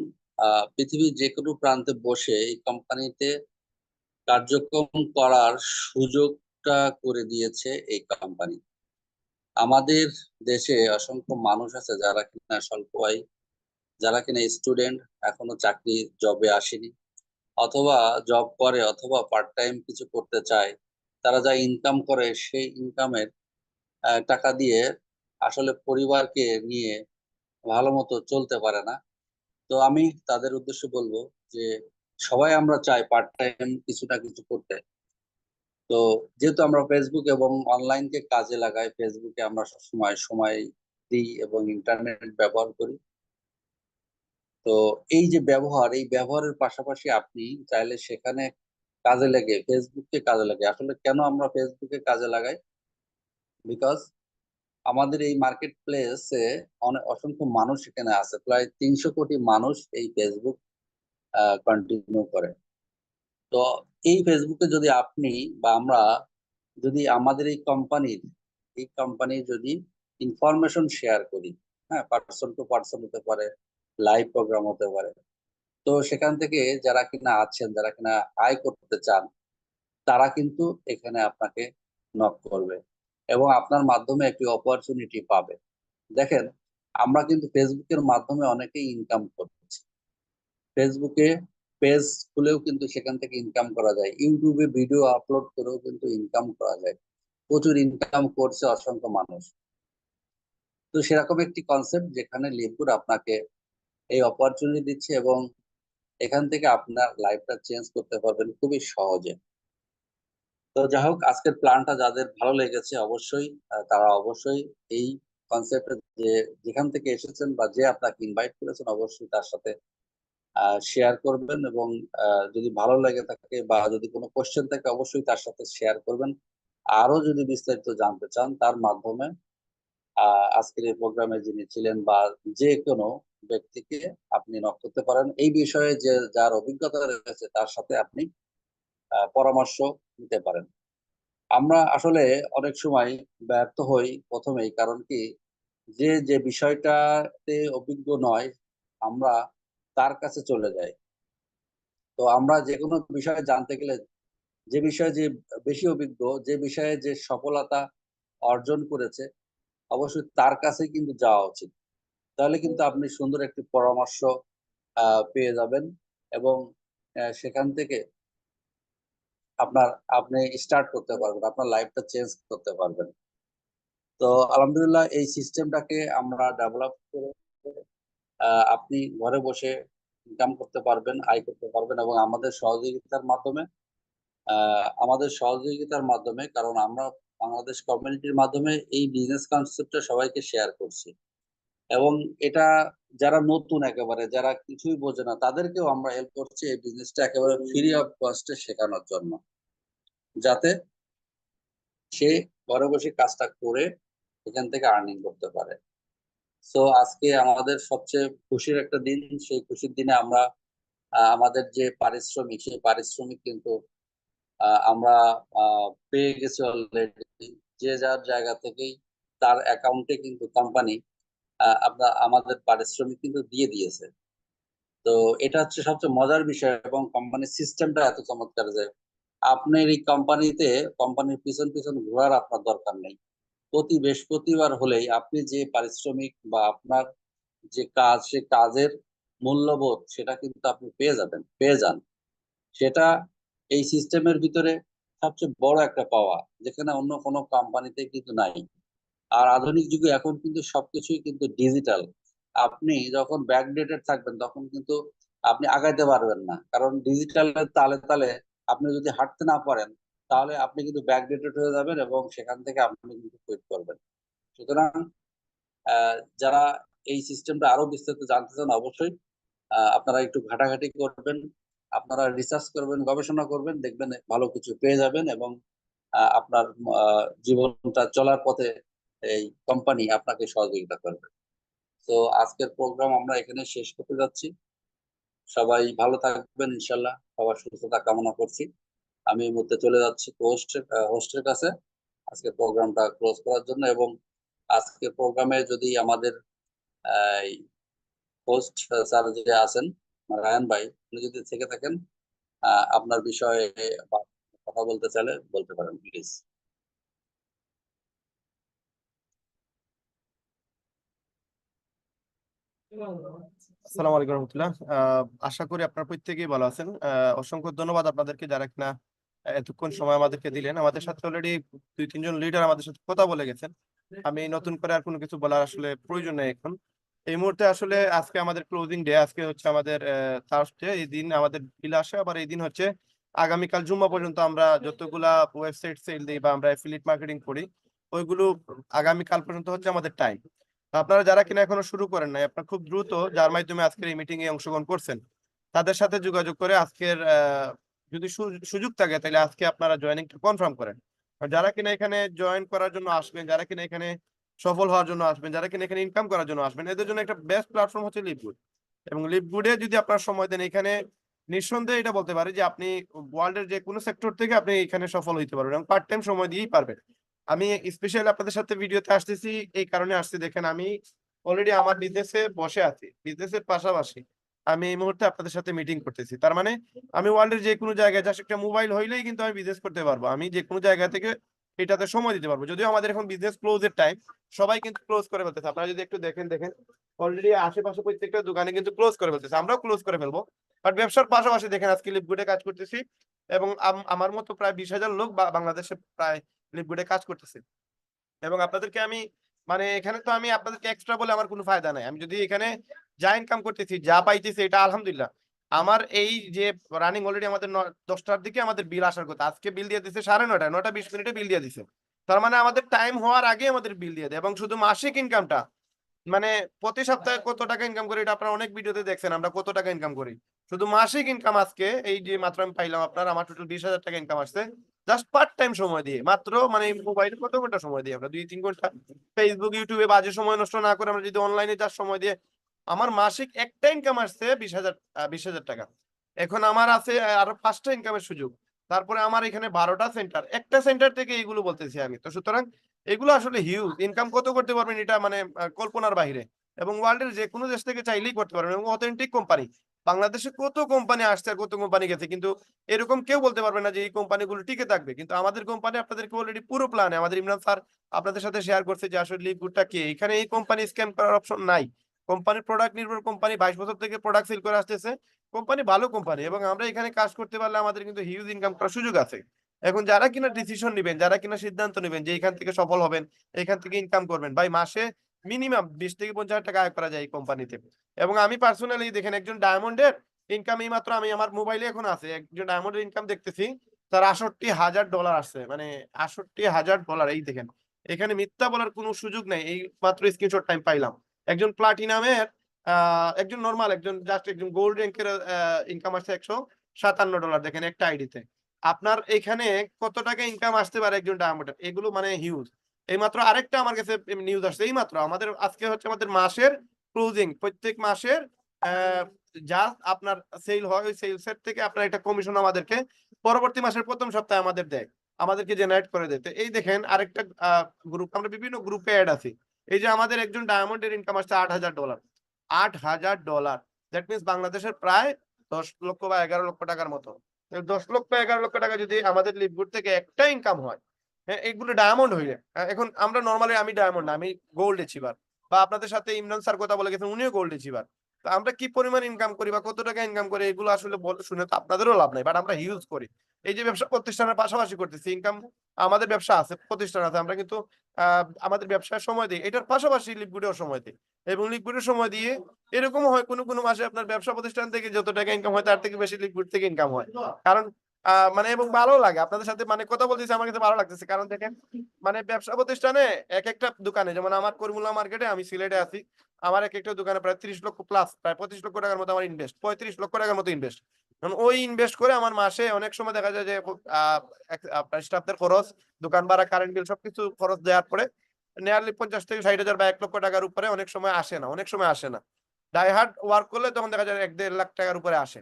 [SPEAKER 3] পৃথিবীর যে কোনো প্রান্তে বসে এই কোম্পানিতে কার্যক্রম করার সুযোগটা করে দিয়েছে এই কোম্পানি। আমাদের দেশে অসংখ্য মানুষ আছে যারা কিনা স্বল্প আয়, যারা কিনা স্টুডেন্ট, এখনো চাকরি জবে আসেনি, অথবা জব করে অথবা পার্ট টাইম কিছু করতে চায়। তারা যা ইনকাম করে সেই ইনকামের টাকা দিয়ে আসলে পরিবারকে নিয়ে ভালো মতো চলতে পারে না। তো আমি তাদের উদ্দেশ্যে বলবো যে সবাই আমরা চাই পার্ট টাইম কিছু না কিছু করতে। তো যেহেতু আমরা ফেসবুক এবং অনলাইনকে কাজে লাগাই, ফেসবুকে আমরা সবসময় সময় দিই এবং ইন্টারনেট ব্যবহার করি। তো এই যে ব্যবহার, এই ব্যবহারের পাশাপাশি আপনি চাইলে সেখানে কাজে লেগে ফেসবুককে কাজে লাগে। আসলে কেন আমরা ফেসবুকে কাজে লাগাই? বিকজ আমাদের এই মার্কেট প্লেসে অনেক অসংখ্য মানুষ এখানে আছে, প্রায় 300 কোটি মানুষ এই ফেসবুক কন্টিনিউ করে। তো এই ফেসবুকে যদি আপনি বা আমরা যদি আমাদের এই কোম্পানির যদি ইনফরমেশন শেয়ার করি, হ্যাঁ, পার্সন টু পার্সন হতে পারে, লাইভ প্রোগ্রাম হতে পারে। তো সেখান থেকে যারা কিনা আছেন, যারা কিনা আয় করতে চান, তারা কিন্তু এখানে আপনাকে নক করবে এবং আপনার মাধ্যমে একটি অপরচুনিটি পাবে। দেখেন, আমরা কিন্তু ফেসবুকের মাধ্যমে অনেকেই ইনকাম করছি। ফেসবুকে পেজ খুলেও কিন্তু সেখান থেকে ইনকাম করা যায়, ইউটিউবে ভিডিও আপলোড করেও কিন্তু ইনকাম করা যায়। প্রচুর ইনকাম করছে অসংখ্য মানুষ। তো সেরকম একটি কনসেপ্ট যেখানে লিভগুড আপনাকে এই অপরচুনিটি দিচ্ছে এবং এখান থেকে আপনার লাইফটা চেঞ্জ করতে পারবেন খুবই সহজে। তো যাই হোক, আজকের প্ল্যানটা যাদের ভালো লেগেছে অবশ্যই তারা অবশ্যই এই কনসেপ্টে যে যেখান থেকে এসেছেন বা যে আপনাকে ইনভাইট করেছেন অবশ্যই তার সাথে শেয়ার করবেন, এবং যদি ভালো লেগে থাকে বা যদি কোনো কোশ্চেন থাকে অবশ্যই তার সাথে শেয়ার করবেন। আরো যদি বিস্তারিত জানতে চান তার মাধ্যমে আজকের এই প্রোগ্রামে যিনি ছিলেন বা যে কোনো ব্যক্তিকে আপনি নক করতে পারেন। এই বিষয়ে যে যার অভিজ্ঞতা রয়েছে তার সাথে আপনি পরামর্শ নিতে পারেন। আমরা আসলে অনেক সময় ব্যর্থ হই প্রথমেই, কারণ কি, যে যে বিষয়টাতে অভিজ্ঞ নয় আমরা তার কাছে চলে যাই। তো আমরা যে কোনো বিষয়ে জানতে গেলে যে বিষয়ে যে বেশি অভিজ্ঞ, যে বিষয়ে যে সফলতা অর্জন করেছে, অবশ্যই তার কাছে কিন্তু যাওয়া উচিত। তাহলে কিন্তু আপনি সুন্দর একটি পরামর্শ পেয়ে যাবেন এবং সেখান থেকে আপনি স্টার্ট করতে পারবেন, আপনার লাইফটা চেঞ্জ করতে পারবেন। তো আলহামদুলিল্লাহ এই সিস্টেমটাকে আমরা ডেভেলপ করে আপনি ঘরে বসে ইনকাম করতে পারবেন, আয় করতে পারবেন, এবং আমাদের সহযোগিতার মাধ্যমে, কারণ আমরা বাংলাদেশ কমিউনিটির মাধ্যমে এই বিজনেস কনসেপ্টটা সবাইকে শেয়ার করছি। এবং এটা যারা নতুন, একেবারে যারা কিছুই বোঝে না, তাদেরকেও আমরা হেল্প করছি এই বিজনেসটা একেবারে ফ্রি অফ কস্টে শেখানোর জন্য, যাতে সে ঘরে বসে কাজটা করে এখান থেকে আর্নিং করতে পারে। সো আজকে আমাদের সবচেয়ে খুশির একটা দিন। সেই খুশির দিনে আমরা আমাদের যে পারিশ্রমিক, সেই পারিশ্রমিক কিন্তু আমরা পেয়ে গেছি অলরেডি। যে যার জায়গা থেকেই তার অ্যাকাউন্টে কিন্তু কোম্পানি আমাদের পারিশ্রমিক কিন্তু দিয়ে দিয়েছে। তো এটা হচ্ছে সবচেয়ে মজার বিষয়, এবং কোম্পানির সিস্টেমটা এত চমৎকার যে আপনার এই কোম্পানির পিছন পিছন ঘোরার আপনার দরকার নেই। প্রতি বৃহস্পতিবার হলেই আপনি যে পারিশ্রমিক বা আপনার যে কাজ, সে কাজের মূল্যবোধ সেটা কিন্তু আপনি পেয়ে যান। সেটা এই সিস্টেমের ভিতরে সবচেয়ে বড় একটা পাওয়া, যেখানে অন্য কোনো কোম্পানিতে কিন্তু নাই। আর আধুনিক যুগে এখন কিন্তু সবকিছুই কিন্তু ডিজিটাল। আপনি যখন ব্যাকডেটেড থাকবেন তখন কিন্তু আপনি আগাইতে পারবেন না, কারণ ডিজিটালের তালে তালে আপনি যদি হাঁটতে না পারেন তাহলে আপনি কিন্তু ব্যাকডেটেড হয়ে যাবেন এবং সেখান থেকে আপনি কিন্তু কুইট করবেন। সুতরাং যারা এই সিস্টেমটা আরো বিস্তারিত জানতে চান অবশ্যই আপনারা একটু ঘাটাঘাটি করবেন, আপনারা রিসার্চ করবেন, গবেষণা করবেন, দেখবেন ভালো কিছু পেয়ে যাবেন এবং আপনার জীবনটা চলার পথে এই কোম্পানি আপনাকে সহযোগিতা করবে। তো আজকের প্রোগ্রাম আমরা এখানে শেষ করতে যাচ্ছি। সবাই ভালো থাকবেন, ইনশাল্লাহ সবার সুস্থতা কামনা করছি। আমি এই মুহূর্তে চলে যাচ্ছি হোস্টের কাছে আজকে প্রোগ্রামটা ক্লোজ করার জন্য। এবং আজকের প্রোগ্রামে যদি আমাদের হোস্ট স্যার যে আছেন রায়ান ভাই, উনি যদি থেকে থাকেন, আপনার বিষয়ে বা কথা বলতে চাইলে বলতে পারেন প্লিজ।
[SPEAKER 4] আসসালামু আলাইকুম রহমতুল্লাহ। আশা করি আপনার প্রত্যেকেই ভালো আছেন। অসংখ্য ধন্যবাদ আপনাদেরকে যারা কিনা এতক্ষণ সময় আমাদেরকে দিলেন। আমাদের সাথে অলরেডি 2-3 জন লিডার আমাদের সাথে কথা বলে গেছেন। আমি নতুন করে আর কোনো কিছু বলার আসলে প্রয়োজন নেই এখন এই মুহূর্তে। আসলে আজকে আমাদের ক্লোজিং ডে, আজকে হচ্ছে আমাদের থার্সডে। এই দিন আমাদের বিল আসে, আবার এই দিন হচ্ছে আগামীকাল জুম্মা পর্যন্ত আমরা যতগুলা ওয়েবসাইট সেল দিই বা আমরা অ্যাফিলিয়েট মার্কেটিং করি, ওইগুলো আগামীকাল পর্যন্ত হচ্ছে আমাদের টাইম। আপনারা যারা কিনা এখনো শুরু করেন নাই, আপনারা খুব দ্রুত যার মাধ্যমে আজকের এই মিটিং এ অংশগ্রহণ করছেন তাদের সাথে যোগাযোগ করে আজকের যদি সুযোগ থাকে তাহলে আজকে আপনারা জয়েনিংটা কনফার্ম করেন। আর যারা কিনা এখানে জয়েন করার জন্য আসবেন, যারা কিনা এখানে সফল হওয়ার জন্য আসবেন, যারা কিনা এখানে ইনকাম করার জন্য আসবেন, এদের জন্য একটা বেস্ট প্ল্যাটফর্ম হচ্ছে লিভগুড। এবং লিভগুডে যদি আপনার সময় দেন, এখানে নিঃসন্দেহে এটা বলতে পারি যে আপনি ওয়ার্ল্ডের যে কোনো সেক্টর থেকে আপনি এখানে সফল হইতে পারবেন এবং পার্ট টাইম সময় দিয়েই পারবেন। আমি স্পেশালি আপনাদের সাথে ভিডিওতে আসতেছি এই কারণে আসছি, দেখেন আমি অলরেডি আমার বিজনেসে বসে আছি, বিজনেসের পাশাপাশি আমি এই মুহূর্তে আপনাদের সাথে মিটিং করতেছি। তার মানে আমি ওয়ার্ল্ডের যে কোনো জায়গায় জাস্ট একটা মোবাইল হইলেই কিন্তু আমি বিজনেস করতে পারবো, আমি যে কোনো জায়গা থেকে এটাতে সময় দিতে পারবো। যদিও আমাদের এখন বিজনেস ক্লোজের টাইম, সবাই কিন্তু ক্লোজ করে ফেলতেছে। আপনারা যদি একটু দেখেন অলরেডি আশেপাশে প্রত্যেকটা দোকানে কিন্তু ক্লোজ করে ফেলতেছে, আমরাও ক্লোজ করে ফেলবো। বাট ব্যবসার পাশাপাশি দেখেন আজকে লিভগুডে কাজ করতেছি এবং আমার মতো প্রায় 20,000 লোক বাংলাদেশে প্রায় লিভগুডে কাজ করতেছে। এবং আপনাদেরকে আমি মানে এখানে তো আমি আপনাদেরকে এক্সট্রা বলে আমার কোনো ফায়দা নাই। আমি যদি এখানে যা ইনকাম করতেছি, যা পাইতেছি, এটা আলহামদুলিল্লাহ। আমার এই যে রানিং অলরেডি আমাদের 10টার দিকে আমাদের বিল আসার কথা, আজকে বিল দিয়ে দিচ্ছে 9:30, 9:20 বিল দিয়ে দিচ্ছে। তার মানে আমাদের টাইম হওয়ার আগে আমাদের বিল দিয়ে দেয়। এবং শুধু মাসিক ইনকামটা মানে প্রতি সপ্তাহে কত টাকা ইনকাম করি এটা আপনারা অনেক ভিডিওতে দেখছেন, আমরা কত টাকা ইনকাম করি। শুধু মাসিক ইনকাম আজকে এই যে মাত্র আমি পাইলাম, আপনার আমার টোটাল 20,000 টাকা ইনকাম আসছে জাস্ট পার্ট টাইম সময় দিয়ে। মাত্র মানে মোবাইলে কত ঘন্টা সময় দিই আমরা, 2-3 ঘন্টা ফেসবুক ইউটিউবে বাজে সময় নষ্ট না করে আমরা যদি অনলাইনে জাস্ট সময় দিয়ে আমার মাসিক একটা ইনকাম আসছে 20,000 টাকা। এখন আমার আছে আরো 5টা ইনকামের সুযোগ। তারপরে আমার এখানে 12টা সেন্টার, একটা সেন্টার থেকে এইগুলো বলতেছি আমি। তো সুতরাং এগুলো আসলে হিউজ ইনকাম কত করতে পারবেন এটা মানে কল্পনার বাইরে। এবং ওয়ার্ল্ডের যে কোনো দেশ থেকে চাইলেই করতে পারবেন এবং অথেন্টিক কোম্পানি। বাংলাদেশে কত কোম্পানি আসছে আর কত কোম্পানি গেছে, কিন্তু এরকম কেউ বলতে পারবে না যে এই কোম্পানিগুলো টিকে থাকবে। কিন্তু আমাদের কোম্পানি আপনাদেরকে অলরেডি পুরো প্ল্যানে আমাদের ইমরান স্যার আপনাদের সাথে শেয়ার করছে যে আসলে লিভগুডটা কি। এখানে এই কোম্পানি স্ক্যাম করার অপশন নাই। কোম্পানির প্রোডাক্ট নির্ভর কোম্পানি 22 বছর থেকে প্রোডাক্ট সেল করে আসতেছে, কোম্পানি ভালো কোম্পানি এবং আমরা এখানে কাজ করতে পারলে আমাদের কিন্তু হিউজ ইনকাম করার সুযোগ আছে। এখন যারা কিনা ডিসিশন নেবেন, যারা কিনা সিদ্ধান্ত নেবেন যে এখান থেকে সফল হবেন, এখান থেকে ইনকাম করবেন, ভাই মাসে মিনিমাম 20 থেকে 50 হাজার টাকা আয় করা যায় এই কোম্পানিতে। এবং আমি পার্সোনালি দেখেন একজন ডায়মন্ডের ইনকাম এই মাত্র আমি আমার মোবাইলে এখন আছে, একজন ডায়মন্ডের ইনকাম দেখতেছি তার $68,000 আসছে, মানে $68,000। এই দেখেন এখানে মিথ্যা বলার কোনো সুযোগ নাই, এই মাত্র স্ক্রিনশট টাইম পাইলাম। একজন প্লাটিনামের একজন নরমাল একজন জাস্ট একজন গোল্ড র্যাঙ্কের ইনকাম আসছে $157 দেখেন একটা আইডিতে। আপনার এখানে কত টাকা ইনকাম আসতে পারে একজন ডায়মন্ডের, এগুলো মানে হিউজ। এইমাত্র আরেকটা আমার কাছে নিউজ আসছে, এইমাত্র আমাদের আজকে হচ্ছে আমাদের মাসের ক্লোজিং, প্রত্যেক মাসের যা আপনার সেল হয় ওই সেলসের থেকে আপনার একটা কমিশন আমাদেরকে পরবর্তী মাসের প্রথম সপ্তাহে আমাদের দেয়, আমাদেরকে জেনারেট করে দেয়। এই দেখেন আরেকটা গ্রুপ, আমরা বিভিন্ন গ্রুপে অ্যাড আছি। এই যে আমাদের একজন ডায়মন্ডের ইনকাম আসছে $8,000, $8,000। দ্যাট মিনস বাংলাদেশের প্রায় 10 লক্ষ বা 11 লক্ষ টাকার মতো। 10 লক্ষ 11 লক্ষ টাকা যদি আমাদের লিভগুড থেকে একটা ইনকাম হয়, হ্যাঁ এগুলো ডায়মন্ড হইলে। এখন আমরা নর্মালি আমি ডায়মন্ড না, আমি গোল্ড অ্যাচিভার, বা আপনাদের সাথে ইমরান স্যার কথা বলে গেছেন উনিও গোল্ড অ্যাচিভার। তো আমরা কি পরিমাণ ইনকাম করি বা কত টাকা ইনকাম করি এগুলো আসলে শুনে তো আপনাদেরও লাভ নাই, বাট আমরা হিউজ করি। এই যে ব্যবসা প্রতিষ্ঠানের পাশাপাশি করতেছি ইনকাম, আমাদের ব্যবসা আছে, প্রতিষ্ঠান আছে, আমরা কিন্তু আমাদের ব্যবসায় সময় দিই, এটার পাশাপাশি লিভগুডেও সময় দিই। এবং লিভগুডের সময় দিয়ে এরকমও হয় কোনো কোনো মাসে আপনার ব্যবসা প্রতিষ্ঠান থেকে যত টাকা ইনকাম হয় তার থেকে বেশি লিভগুড থেকে ইনকাম হয়। কারণ মানে এবং ভালো লাগে আপনাদের সাথে মানে কথা বলতেছি, আমার কাছে ভালো লাগতেছে। কারণ দেখেন মানে ব্যবসা প্রতিষ্ঠানে এক একটা দোকানে, যেমন আমার করিমুল্লাহ মার্কেটে আমি সিলেটে আছি, আমার এক একটা দোকানে প্রায় 30 লক্ষ প্লাস, প্রায় 25 লক্ষ টাকার মতো আমার ইনভেস্ট, 35 লক্ষ টাকার মতো ইনভেস্ট। ওই ইনভেস্ট করে আমার মাসে অনেক সময় দেখা যায় যে আপনার স্টাফদের খরচ, দোকান ভাড়া, কারেন্ট বিল সবকিছু খরচ দেওয়ার পরে নিয়ারলি 50 থেকে 60 হাজার বা 1 লক্ষ টাকার উপরে অনেক সময় আসে না, অনেক সময় আসে না। ডাইহার্ড ওয়ার্ক করলে তখন দেখা যায় 1-1.5 লাখ টাকার উপরে আসে।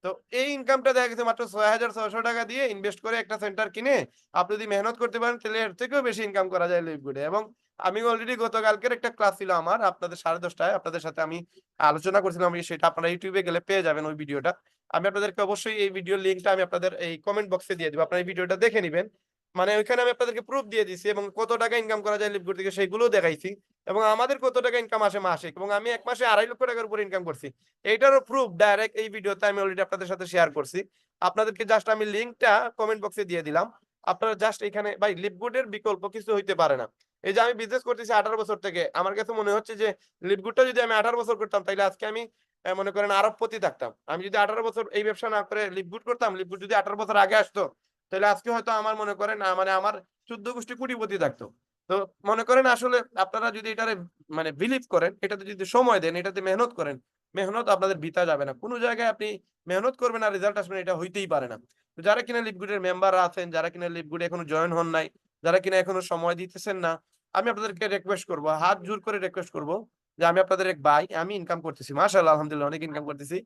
[SPEAKER 4] তো এই ইনকামটা দেখা গেছে মাত্র 6,600 টাকা দিয়ে ইনভেস্ট করে একটা সেন্টার কিনে আপনি যদি মেহনত করতে পারেন তাহলে এর থেকেও বেশি ইনকাম করা যায় লিভগুডে। এবং আমি অলরেডি গতকালকের একটা ক্লাস ছিল আমার আপনাদের 10:30টায় আপনাদের সাথে আমি আলোচনা করছিলাম, সেটা আপনারা ইউটিউবে গেলে পেয়ে যাবেন ওই ভিডিওটা। আমি আপনাদেরকে অবশ্যই এই ভিডিওর লিঙ্কটা আমি আপনাদের এই কমেন্ট বক্সে দিয়ে দিব, আপনারা এই ভিডিওটা দেখে নিবেন। মানে ওইখানে আমি আপনাদেরকে প্রুফ দিয়ে দিছি এবং কত টাকা ইনকাম করা যায় লিভগুড থেকে সেগুলোও দেখাইছি, এবং আমাদের কত টাকা ইনকাম আসে মাসে, এবং আমি এক মাসে 2.5 লক্ষ টাকার উপর ইনকাম করছি। এইটারও প্রুফ ডাইরেক্ট এই ভিডিওতে আমি অলরেডি আপনাদের সাথে শেয়ার করছি। আপনাদেরকে জাস্ট আমি লিঙ্কটা কমেন্ট বক্সে দিয়ে দিলাম। আপনারা জাস্ট এখানে ভাই লিভগুডের বিকল্প কিছু হইতে পারে না। এই যে আমি বিজনেস করতেছি 18 বছর থেকে, আমার কাছে মনে হচ্ছে যে লিভগুডটা যদি আমি 18 বছর করতাম তাহলে আজকে আমি মনে করেন আরবপতি থাকতাম। আমি যদি 18 বছর এই ব্যবসা না করে লিভগুড করতাম, লিভগুড যদি 18 বছর আগে আসতো তাহলে আজকে হয়তো আমার মনে করেন মানে আমার 14 গোষ্ঠী কোটিপতি থাকতো। তো মনে করেন আসলে আপনারা যদি এটারে মানে বিলিভ করেন, এটাতে যদি সময় দেন, এটাতে মেহনত করেন, মেহনত আপনাদের বৃথা যাবে না। কোনো জায়গায় আপনি মেহনত করবেন আর রেজাল্ট আসবে না, এটা হইতেই পারে না। তো যারা কিনা লিভগুডের মেম্বার আছেন, যারা কিনা লিভগুডে এখনো জয়েন হন নাই, যারা কিনা এখনো সময় দিতেছেন না, আমি আপনাদেরকে রিকোয়েস্ট করব, হাত জোর করে রিকোয়েস্ট করব যে আমি আপনাদের এক ভাই, আমি ইনকাম করতেছি মাশাআল্লাহ আলহামদুলিল্লাহ অনেক ইনকাম করতেছি,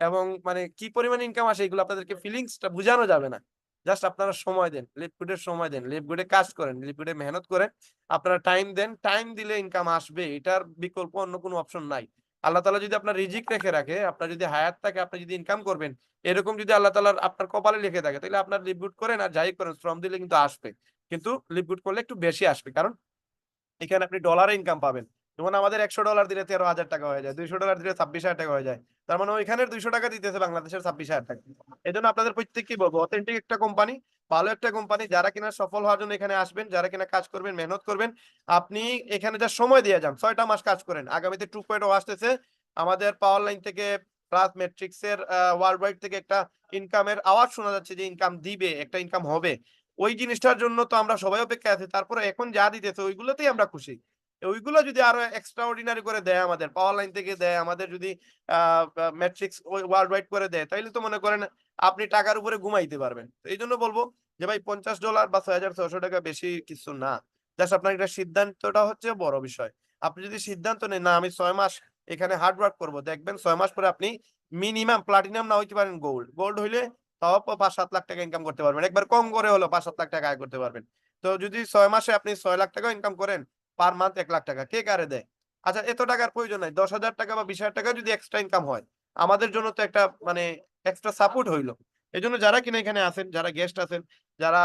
[SPEAKER 4] এবং মানে কি পরিমাণ ইনকাম আসে এগুলো আপনাদেরকে ফিলিংসটা বোঝানো যাবে না। জাস্ট আপনারা সময় দেন, লিভগুডের সময় দেন, লিভগুডে কাজ করেন, লিভগুডে মেহনত করেন, আপনারা টাইম দেন, টাইম দিলে ইনকাম আসবে, এটার বিকল্প অন্য কোনো অপশন নাই। আল্লাহ তাআলা যদি আপনার রিজিক রেখে রাখে, আপনার যদি হায়াত থাকে, আপনি যদি ইনকাম করবেন, এরকম যদি আল্লাহ তাআলার আপনার কপালে লিখে থাকে, তাহলে আপনার লিভগুড করেন আর যাই করেন শ্রম দিলে কিন্তু আসবে। কিন্তু লিভগুড করলে একটু বেশি আসবে, কারণ এখানে আপনি ডলারে ইনকাম পাবেন। যেমন আমাদের $100 দিলে 13,000 টাকা হয়ে যায়, $200 দিলে 26,000 টাকা হয়ে যায়। তার মানে ওইখানের 200 টাকা দিতেছে বাংলাদেশের 26,000 টাকা। এই জন্য আপনাদের প্রত্যেককে বলবো অথেন্টিক একটা কোম্পানি, ভালো একটা কোম্পানি, যারা কিনা সফল হওয়ার জন্য এখানে আসবেন, যারা কিনা কাজ করবেন, মেহনত করবেন, আপনি এখানে যা সময় দিয়ে যান, 6টা মাস কাজ করেন। আগামীতে 2.0 আসতেছে আমাদের পাওয়ার লাইন থেকে প্লাস ম্যাট্রিক্স এর ওয়ার্ল্ড ওয়াইড থেকে একটা ইনকামের আওয়াজ শোনা যাচ্ছে যে ইনকাম দিবে, একটা ইনকাম হবে। ওই জিনিসটার জন্য তো আমরা সবাই অপেক্ষায় আছি। তারপরে এখন যা দিতেছে ওইগুলোতেই আমরা খুশি। ওইগুলো যদি আরো এক্সট্রা অর্ডিনারি করে দেয়, আমাদের পাওয়ার লাইন থেকে দেয়, আমাদের যদি ম্যাট্রিক্স ওয়ার্ল্ড ওয়াইড করে দেয়, তাইলে তো মনে করেন আপনি টাকার উপরে ঘুমাইতে পারবেন। তো এই জন্য বলবো যে ভাই $50 বা 6,600 টাকা বেশি কিছু না। জাস্ট আপনার এটা সিদ্ধান্তটা হচ্ছে বড় বিষয়। আপনি যদি সিদ্ধান্ত নেন না আমি 6 মাস এখানে হার্ড ওয়ার্ক করবো, দেখবেন 6 মাস পরে আপনি মিনিমাম প্লাটিনাম না হইতে পারেন গোল্ড, গোল্ড হইলে তাও 5-7 লাখ টাকা ইনকাম করতে পারবেন। একবার কম করে হলো 5-7 লাখ টাকা আয় করতে পারবেন। তো যদি 6 মাসে আপনি 6 লাখ টাকা ইনকাম করেন, পার মান্থ 1 লাখ টাকা কে কারে দেয়? আচ্ছা এত টাকার প্রয়োজন নাই। 10,000 টাকা বা 20,000 টাকা যদি এক্সট্রা ইনকাম হয়, আমাদের জন্য তো একটা মানে এক্সট্রা সাপোর্ট হইলো। এজন্য যারা কিনা এখানে আছেন, যারা গেস্ট আছেন, যারা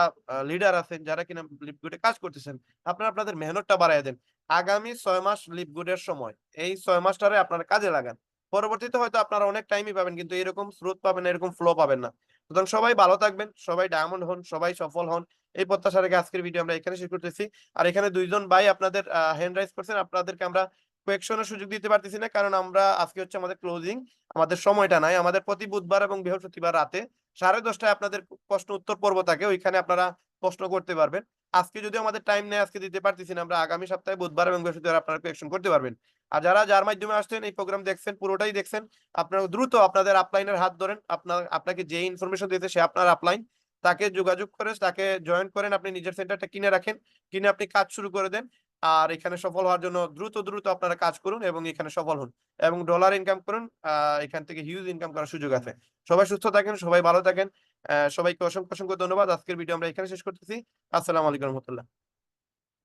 [SPEAKER 4] লিডার আছেন, যারা কিনা লিভগুডে কাজ করতেছেন, আপনারা আপনাদের মেহনতটা বাড়ায় দেন। আগামী 6 মাস লিভগুডের সময়, এই 6 মাসটারে আপনারা কাজে লাগান। পরবর্তীতে হয়তো আপনারা অনেক টাইমই পাবেন, কিন্তু এরকম স্রোত পাবেন না, এরকম ফ্লো পাবেন না। সুতরাং সবাই ভালো থাকবেন, সবাই ডায়মন্ড হন, সবাই সফল হন। এই প্রত্যাশা রেখে আজকের ভিডিও আমরা এখানে শেষ করতেছি। আর এখানে 2 জন ভাই আপনাদের হ্যান্ড রাইজ করছেন, আপনাদেরকে আমরা কোয়েকশনের সুযোগ দিতে পারতেছি না, কারণ আমরা আজকে হচ্ছে আমাদের ক্লোজিং, আমাদের সময়টা নাই। আমাদের প্রতি বুধবার এবং বৃহস্পতিবার রাতে 10:30টায় আপনাদের প্রশ্ন উত্তর পর্ব থাকে, ওইখানে আপনারা প্রশ্ন করতে পারবেন। আজকে যদি আমাদের টাইম নেই, আজকে দিতে পারতেছি না, আমরা আগামী সপ্তাহে বুধবার এবং বৃহস্পতিবার আপনারা কোয়েকশন করতে পারবেন। আর যারা যার মাধ্যমে আসছেন, এই প্রোগ্রাম দেখছেন, পুরোটাই দেখছেন, আপনারা দ্রুত আপনাদের আপলাইনের হাত ধরেন। আপনাকে যে ইনফরমেশন দিয়েছে সে আপনার আপলাইন, তাকে যোগাযোগ করে তাকে জয়েন করেন, আপনি নিজের সেন্টারটা কিনে রাখেন, কিনে আপনি কাজ শুরু করে দেন। আর এখানে সফল হওয়ার জন্য দ্রুত দ্রুত আপনারা কাজ করুন এবং এখানে সফল হন এবং ডলার ইনকাম করুন। এখান থেকে হিউজ ইনকাম করার সুযোগ আছে। সবাই সুস্থ থাকেন, সবাই ভালো থাকেন। সবাইকে অসংখ্য অসংখ্য ধন্যবাদ। আজকের ভিডিও আমরা এখানে শেষ করতেছি। আসসালামু আলাইকুম রহমতুল্লাহ।